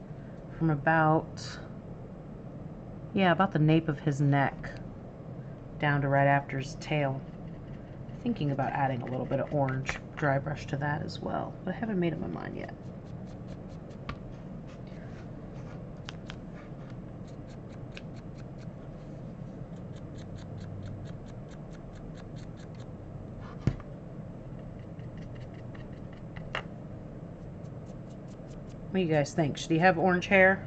from about, yeah, about the nape of his neck down to right after his tail. Thinking about adding a little bit of orange dry brush to that as well, but I haven't made up my mind yet. What do you guys think? Should he have orange hair?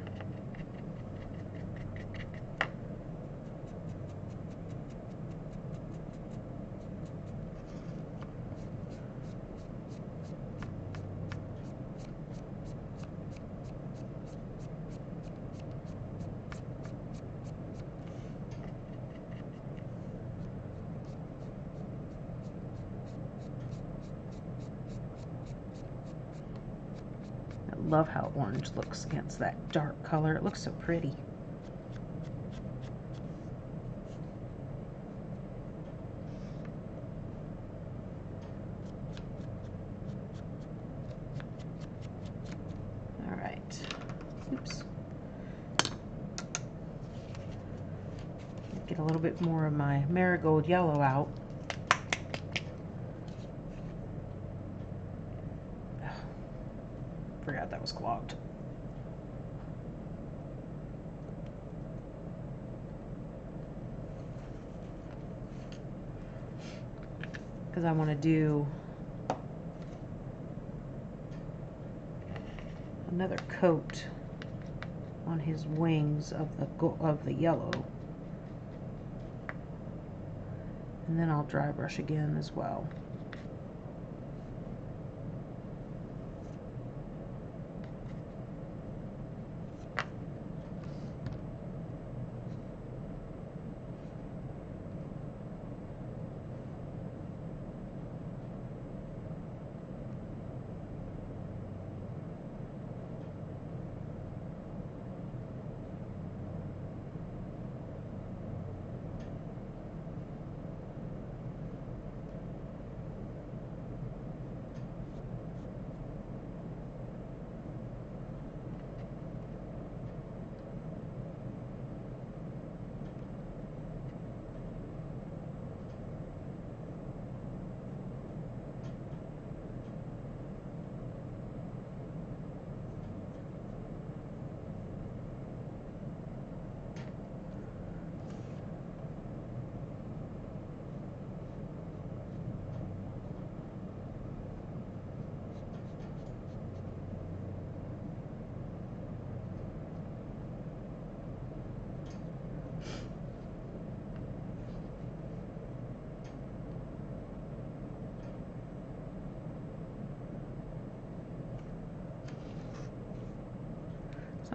Love how orange looks against that dark color. It looks so pretty. All right. Oops. Get a little bit more of my marigold yellow out. Forgot that was clogged. Because I want to do another coat on his wings of the yellow, and then I'll dry brush again as well.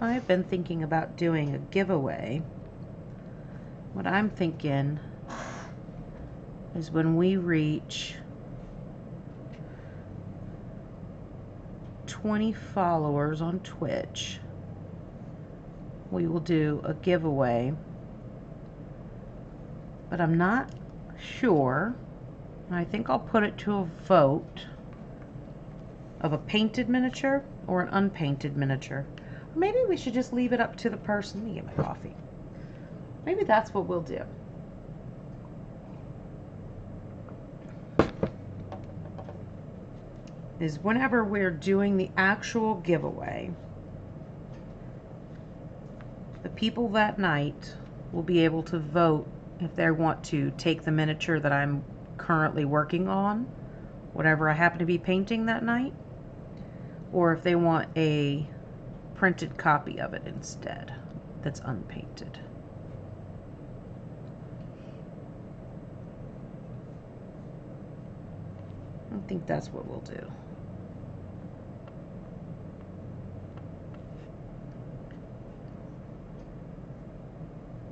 I've been thinking about doing a giveaway. What I'm thinking is when we reach 20 followers on Twitch, we will do a giveaway. But I'm not sure. I think I'll put it to a vote of a painted miniature or an unpainted miniature. Maybe we should just leave it up to the person. Let me get my coffee. Maybe that's what we'll do. Is whenever we're doing the actual giveaway, the people that night will be able to vote if they want to take the miniature that I'm currently working on, whatever I happen to be painting that night, or if they want a printed copy of it instead that's unpainted. I think that's what we'll do.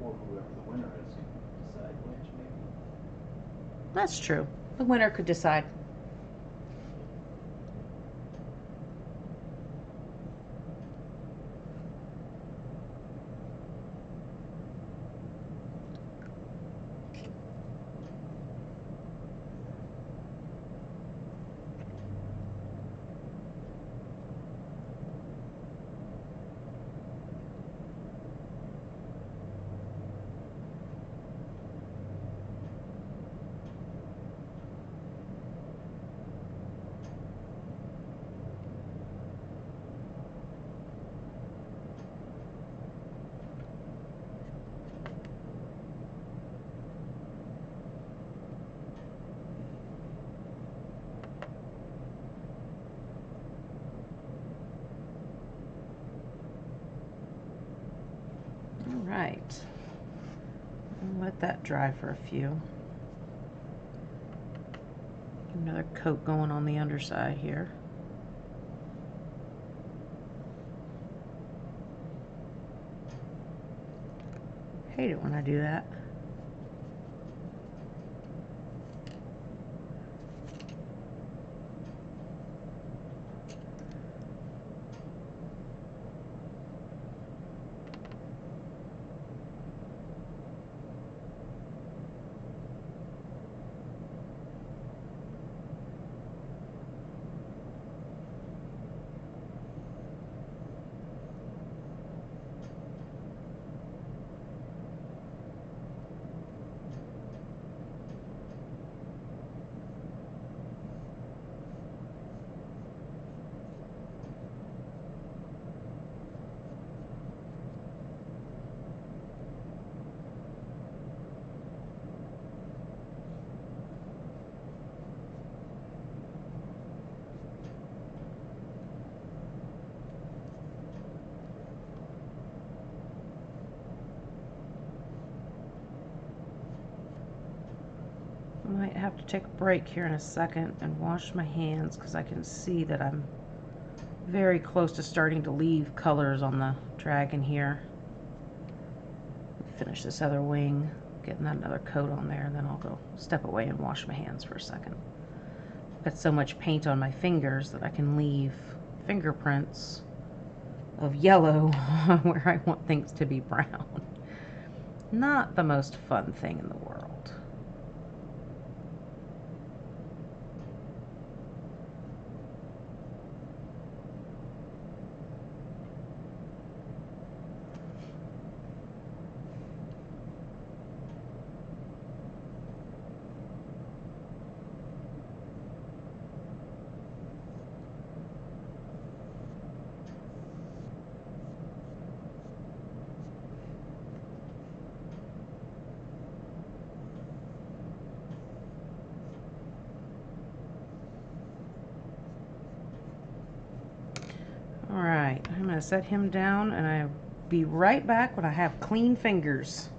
Or whoever the winner is can decide which, maybe.
That's true. The winner could decide. right. Let that dry for a few. Another coat going on the underside here. Hate it when I do that. Might have to take a break here in a second and wash my hands because I can see that I'm very close to starting to leave colors on the dragon here. Finish this other wing, getting that another coat on there, and then I'll go step away and wash my hands for a second. I've got so much paint on my fingers that I can leave fingerprints of yellow where I want things to be brown. Not the most fun thing in the world. Alright, I'm going to set him down and I'll be right back when I have clean fingers.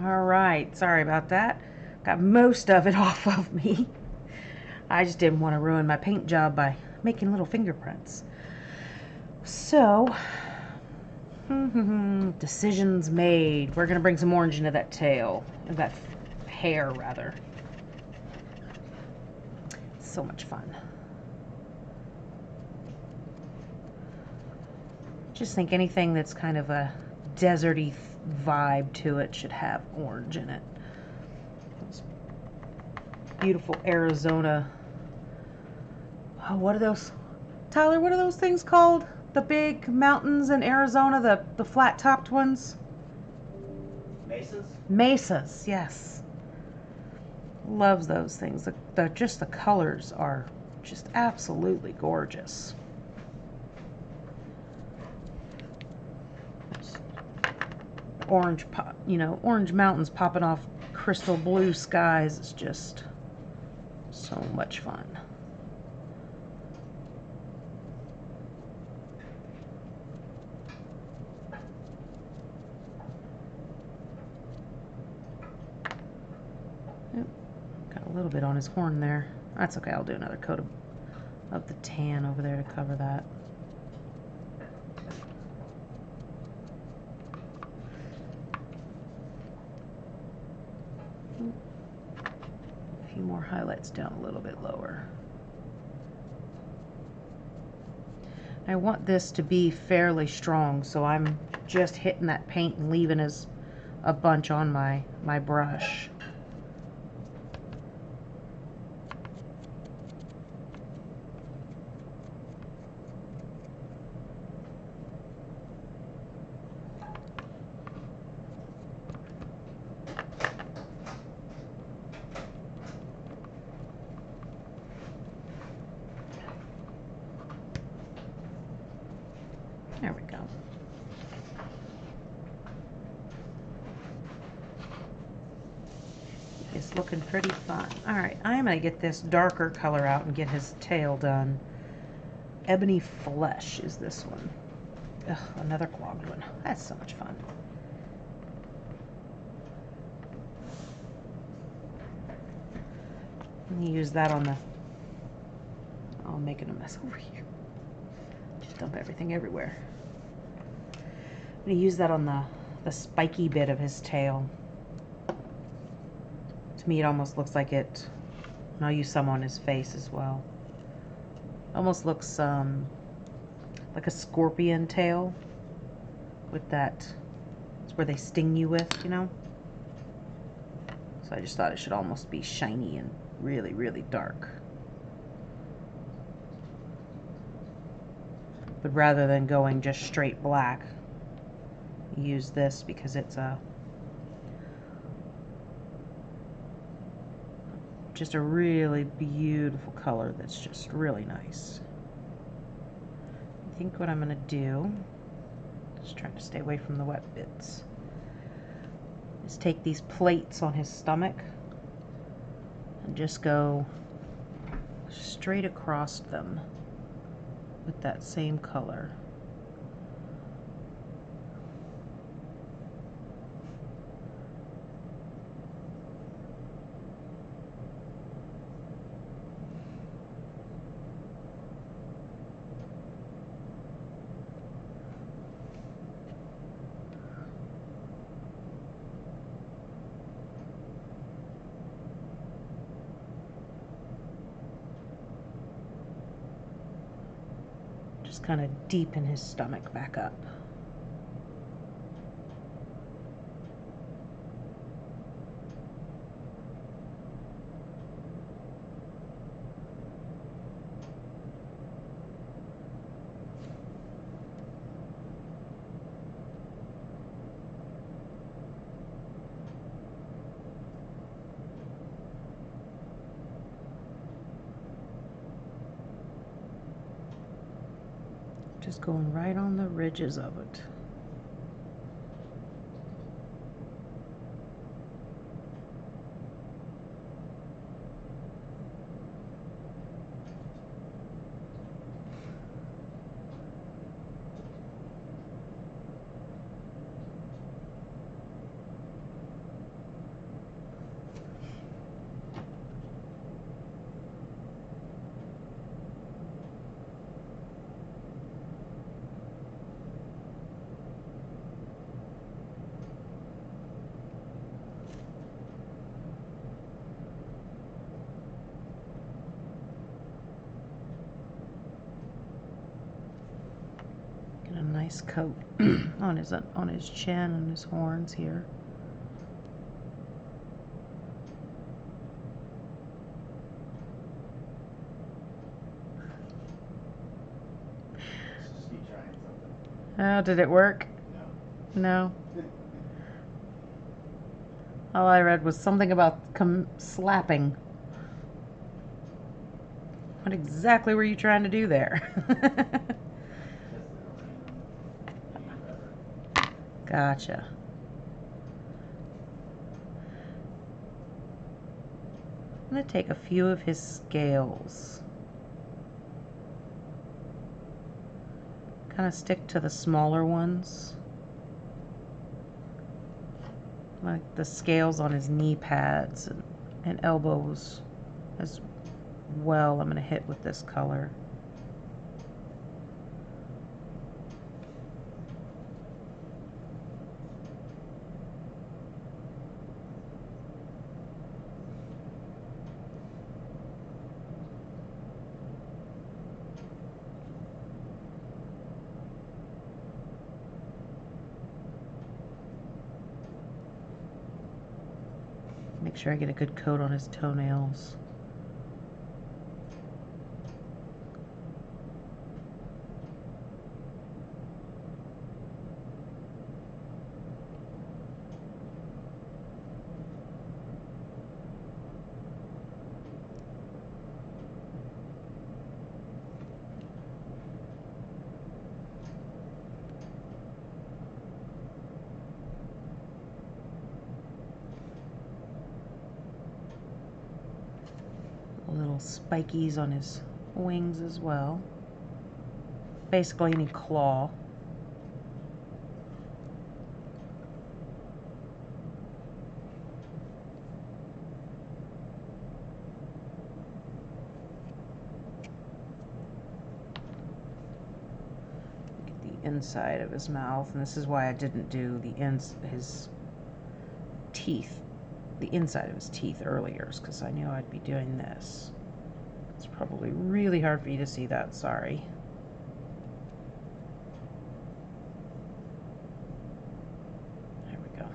Alright, sorry about that. Got most of it off of me. I just didn't want to ruin my paint job by making little fingerprints. So, decisions made. We're going to bring some orange into that tail, that hair rather. So much fun. Just think anything that's kind of a deserty vibe to it should have orange in it. It's beautiful Arizona. Oh, what are those? Tyler, what are those things called? The big mountains in Arizona, the flat-topped ones?
Mesas?
Mesas, yes. Loves those things. Just the colors are just absolutely gorgeous. Orange, orange mountains popping off crystal blue skies is just so much fun. Oop, got a little bit on his horn there. That's okay, I'll do another coat of the tan over there to cover that. A few more highlights down a little bit lower. I want this to be fairly strong, so I'm just hitting that paint and leaving as a bunch on my brush. There we go. It's looking pretty fun. Alright, I'm going to get this darker color out and get his tail done. Ebony Flesh is this one. Ugh, another clogged one. That's so much fun. I'm going to use that on the... Oh, I'm making a mess over here. Just dump everything everywhere. I'm going to use that on the spiky bit of his tail. To me, it almost looks like it, and I'll use some on his face as well. Almost looks like a scorpion tail with that, it's where they sting you with, you know? So I just thought it should almost be shiny and really, really dark. But rather than going just straight black, use this because it's just a really beautiful color that's just really nice. I think what I'm going to do, just trying to stay away from the wet bits, is take these plates on his stomach and just go straight across them with that same color. Just kind of deepen his stomach back up. Just going right on the ridges of it. A nice coat on his chin and his horns here.
Just me trying something.
Oh, did it work?
No.
No. All I read was something about slapping. What exactly were you trying to do there? Gotcha. I'm going to take a few of his scales. Kind of stick to the smaller ones. Like the scales on his knee pads and elbows as well. I'm going to hit with this color. Make sure I get a good coat on his toenails. Little spikies on his wings as well. Basically any claw. Get the inside of his mouth, and this is why I didn't do his teeth, the inside of his teeth earlier, because I knew I'd be doing this. It's probably really hard for you to see that, sorry. There we go.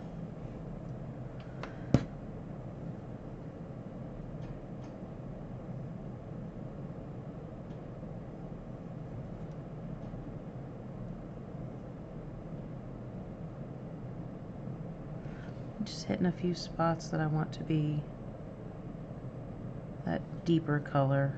Just hitting a few spots that I want to be that deeper color.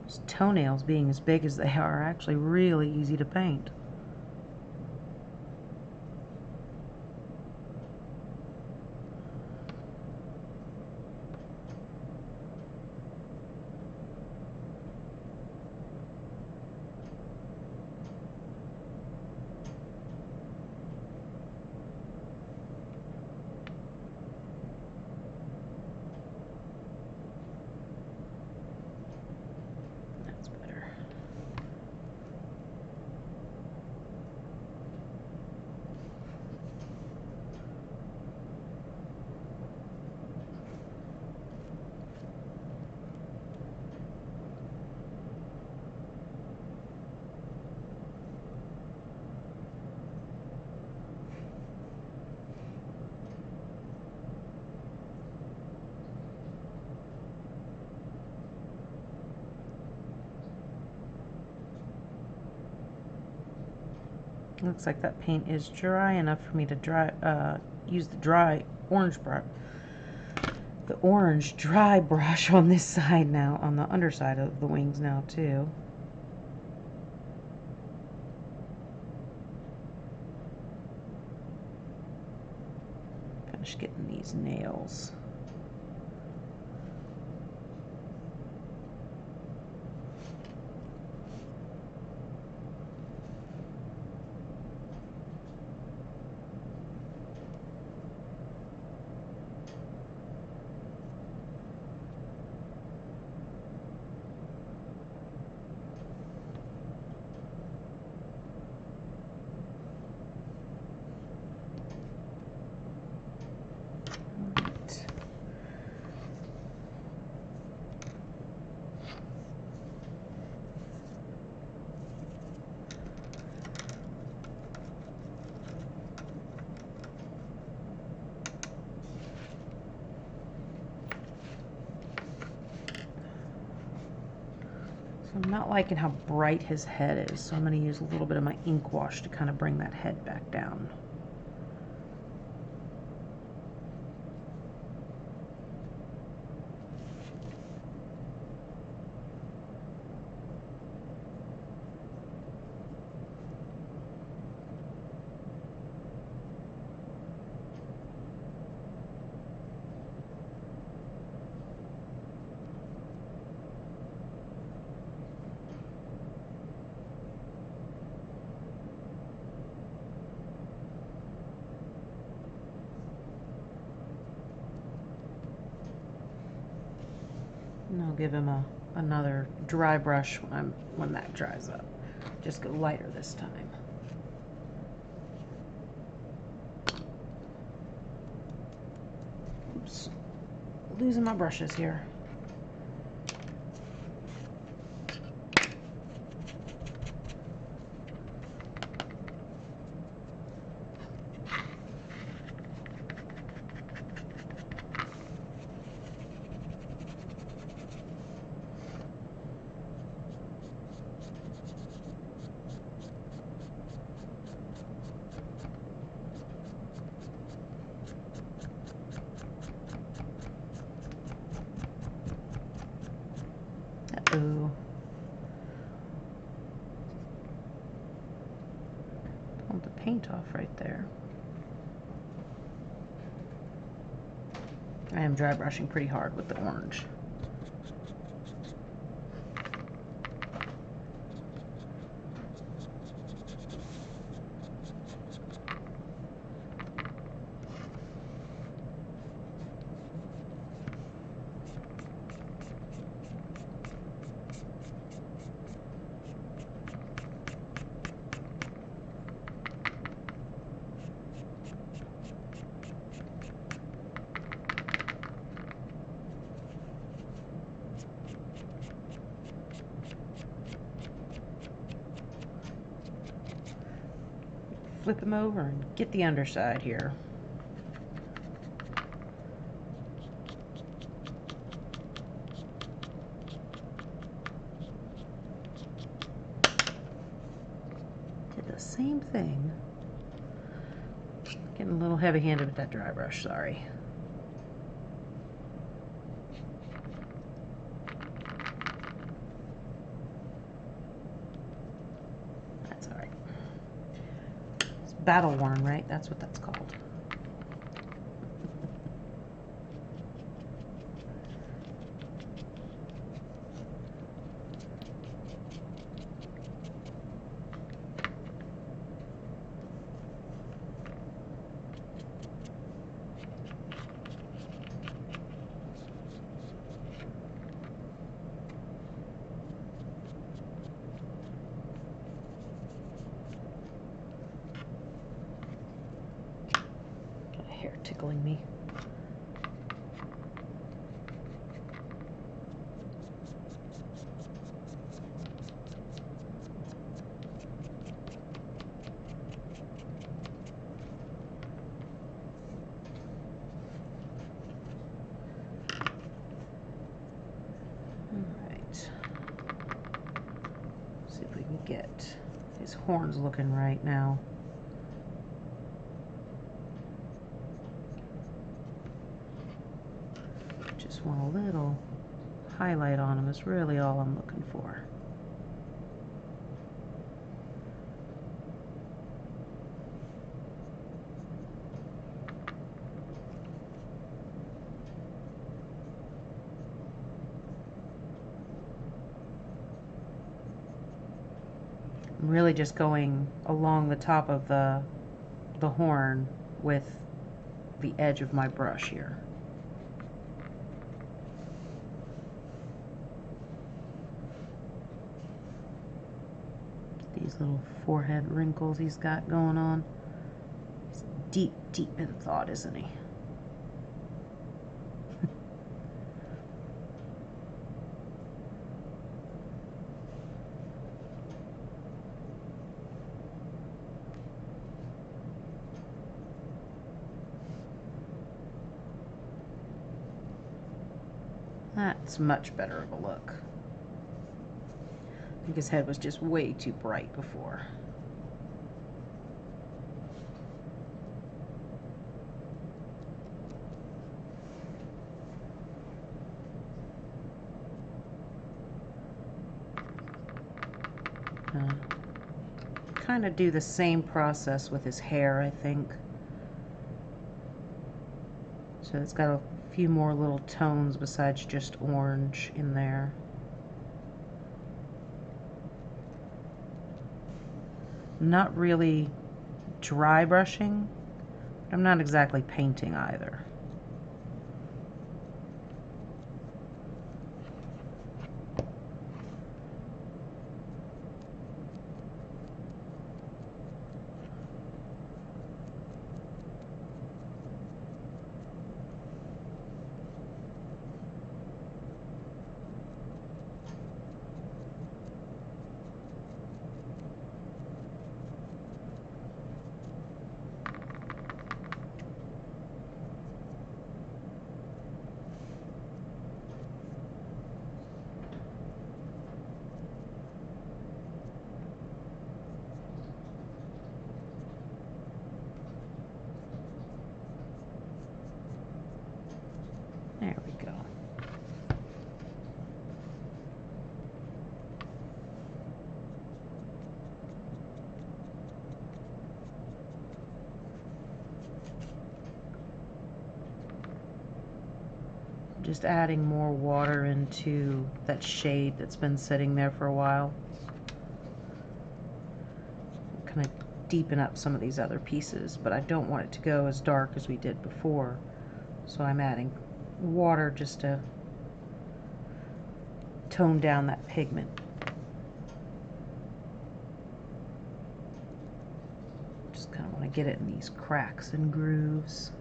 His toenails being as big as they are actually really easy to paint. Looks like that paint is dry enough for me to use the orange dry brush on this side now, on the underside of the wings now too. Finish getting these nails. not liking how bright his head is, so I'm going to use a little bit of my ink wash to kind of bring that head back down. And I'll give him another dry brush when that dries up. Just go lighter this time. Oops, losing my brushes here. Uh-oh. Pulled the paint off right there. I am dry brushing pretty hard with the orange. Flip them over and get the underside here. Did the same thing. Getting a little heavy-handed with that dry brush, sorry. That's all right. It's battle worn, right? That's what that's called. Hair tickling me. All right. See if we can get his horns looking right now. Just want a little highlight on them is really all I'm looking for. I'm really just going along the top of the horn with the edge of my brush here. These little forehead wrinkles he's got going on. He's deep, deep in thought, isn't he? That's much better of a look. think his head was just way too bright before. Kind of do the same process with his hair, I think. So it's got a few more little tones besides just orange in there. I'm not really dry brushing, but I'm not exactly painting either. There we go. Just adding more water into that shade that's been sitting there for a while. Kind of deepen up some of these other pieces, but I don't want it to go as dark as we did before. So I'm adding water just to tone down that pigment. Just kind of want to get it in these cracks and grooves.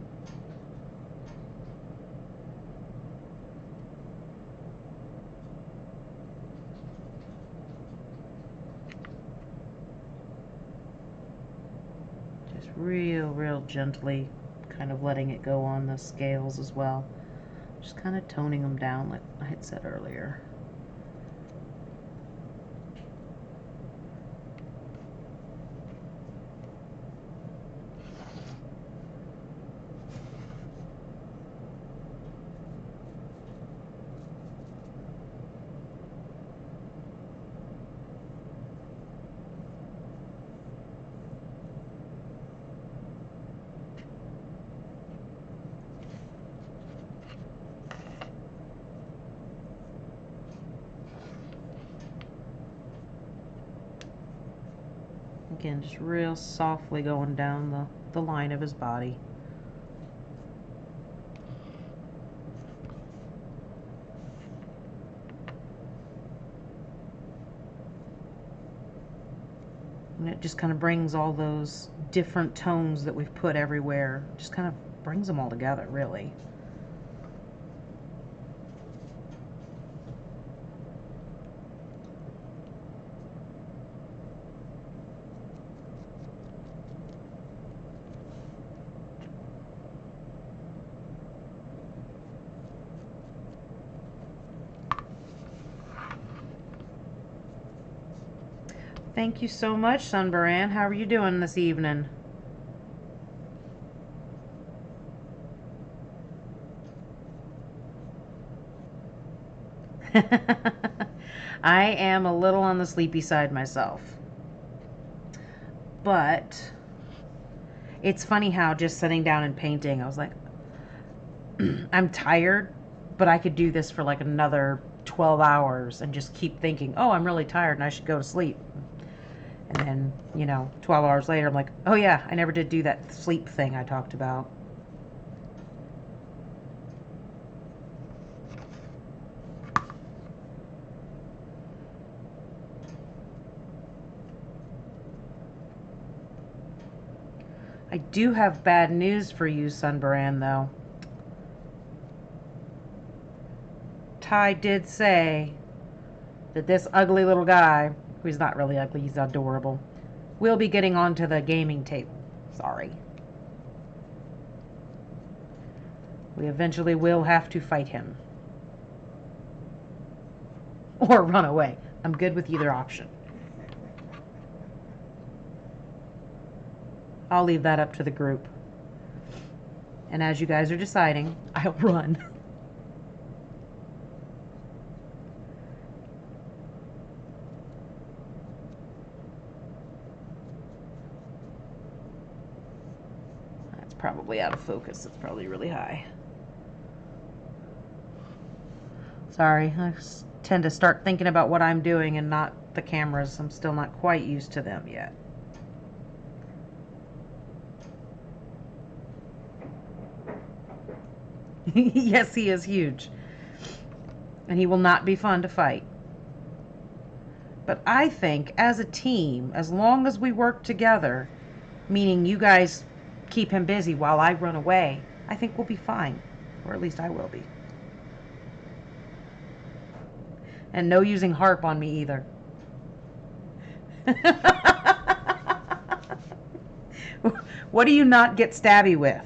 Just real gently kind of letting it go on the scales as well. Just kind of toning them down like I had said earlier. Again, just real softly going down the line of his body. And it just kind of brings all those different tones that we've put everywhere, just kind of brings them all together, really. Thank you so much, Sunbaran. How are you doing this evening? I am a little on the sleepy side myself. But it's funny how just sitting down and painting, I was like, I'm tired, but I could do this for like another 12 hours and just keep thinking, oh, I'm really tired and I should go to sleep. And then, 12 hours later, I'm like, oh yeah, I never did do that sleep thing I talked about. I do have bad news for you, Sunbaran, though. Ty did say that this ugly little guy, who's not really ugly, he's adorable, will be getting onto the gaming table. Sorry. We eventually will have to fight him. Or run away. I'm good with either option. I'll leave that up to the group. And as you guys are deciding, I'll run. That's probably out of focus. It's probably really high. Sorry, I tend to start thinking about what I'm doing and not the cameras. I'm still not quite used to them yet. Yes, he is huge. And he will not be fun to fight. But I think as a team, as long as we work together, meaning you guys keep him busy while I run away, I think we'll be fine. Or at least I will be. And no using harp on me either. What do you not get stabby with?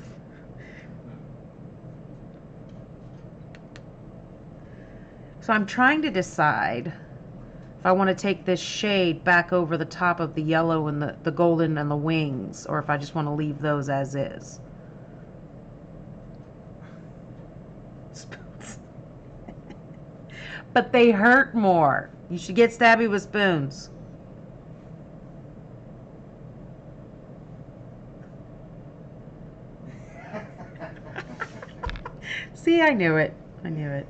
So I'm trying to decide if I want to take this shade back over the top of the yellow and the golden and the wings, or if I just want to leave those as is. Spoons. But they hurt more. You should get stabby with spoons. See, I knew it. I knew it.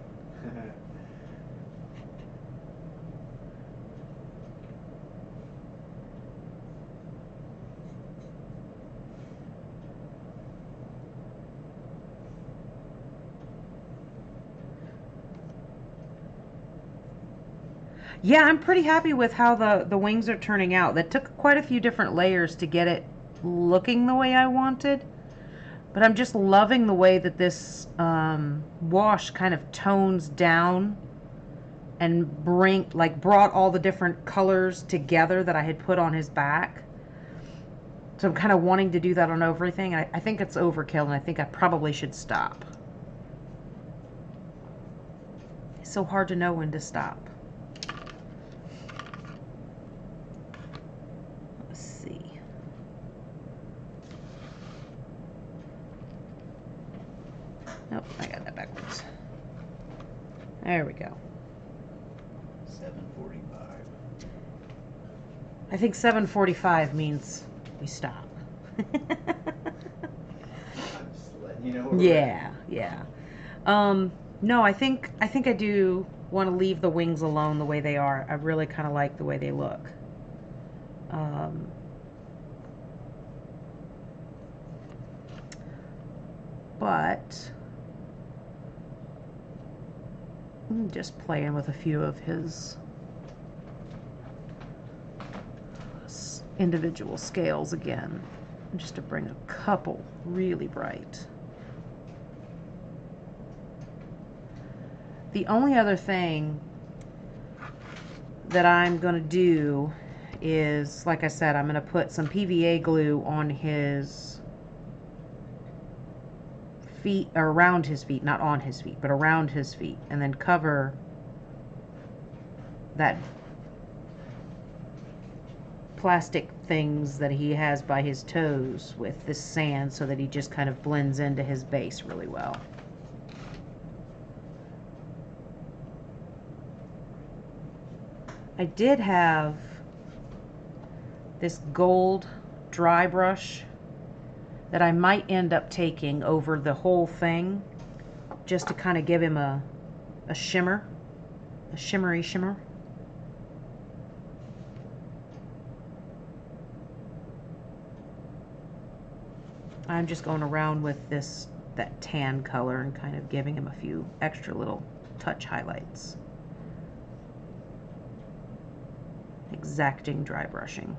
Yeah, I'm pretty happy with how the wings are turning out. That took quite a few different layers to get it looking the way I wanted. But I'm just loving the way that this wash kind of tones down and brought all the different colors together that I had put on his back. So I'm kind of wanting to do that on everything. I think it's overkill, and I think I probably should stop. It's so hard to know when to stop. Let's see. Nope, I got that backwards. There we go.
7:45.
I think 7:45 means we stop.
I'm just letting you know. Where
Yeah, yeah. No, I think I do want to leave the wings alone the way they are. I really kind of like the way they look. But I'm just playing with a few of his individual scales again, just to bring a couple really bright. The only other thing that I'm going to do is, like I said, I'm going to put some PVA glue on his feet, or around his feet, not on his feet, but around his feet, and then cover that plastic things that he has by his toes with this sand so that he just kind of blends into his base really well. I did have this gold dry brush that I might end up taking over the whole thing just to kind of give him a shimmer, a shimmery shimmer. I'm just going around with that tan color and kind of giving him a few extra little touch highlights. Exacting dry brushing.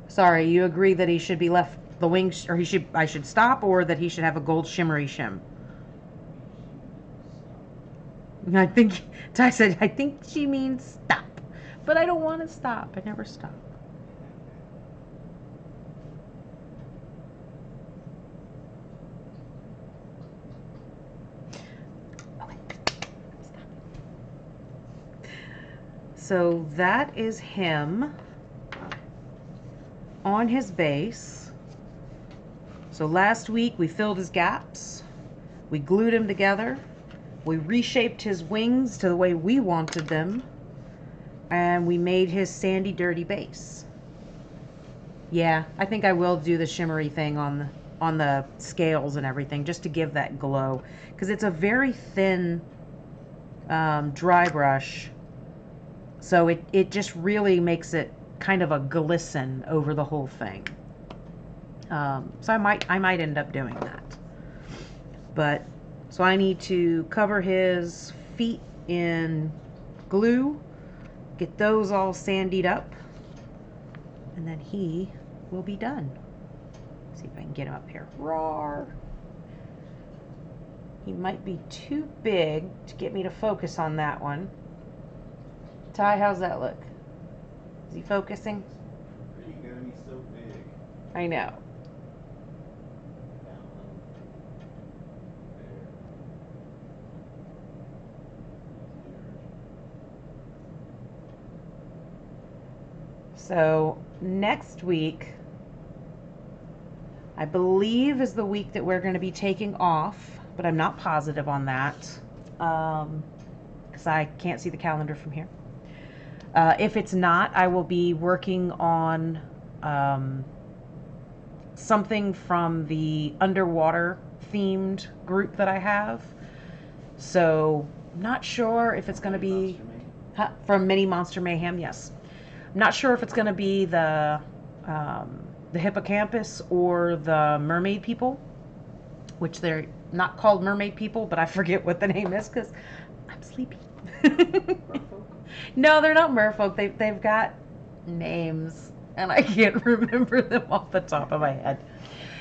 Sorry, you agree that he should be left the wings, or I should stop, or that he should have a gold shimmery shim? I think Ty said, I think she means stop, but I don't want to stop. I never stop. So that is him on his base. So last week we filled his gaps, we glued him together, we reshaped his wings to the way we wanted them, and we made his sandy dirty base. Yeah, I think I will do the shimmery thing on the scales and everything, just to give that glow, because it's a very thin dry brush, so it just really makes it kind of a glisten over the whole thing. So I might end up doing that. But so I need to cover his feet in glue, get those all sandied up, and then he will be done. See if I can get him up here. Roar! He might be too big to get me to focus on that one. Ty, how's that look? Is he focusing?
Pretty good, he's so big.
I know. So next week, I believe, is the week that we're going to be taking off, but I'm not positive on that because I can't see the calendar from here. If it's not, I will be working on something from the underwater themed group that I have. So I'm not sure if it's going to be from Mini Monster Mayhem. Yes, I'm not sure if it's going to be the hippocampus or the mermaid people, which they're not called mermaid people, but I forget what the name is because I'm sleepy. No, they're not merfolk. They've got names, and I can't remember them off the top of my head.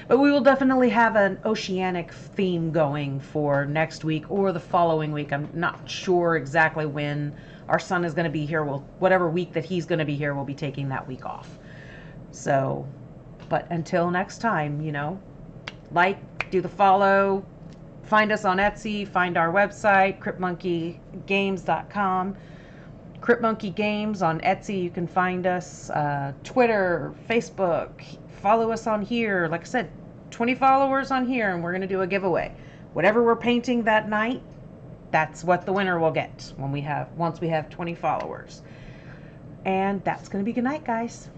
But we will definitely have an oceanic theme going for next week or the following week. I'm not sure exactly when our son is going to be here. Whatever week that he's going to be here, we'll be taking that week off. So, but until next time, like, do the follow, find us on Etsy, find our website, cryptmonkeygames.com. Crypt Monkey Games on Etsy, you can find us, Twitter, Facebook, follow us on here. Like I said, 20 followers on here, and we're going to do a giveaway. Whatever we're painting that night, that's what the winner will get once we have 20 followers. And that's going to be good night, guys.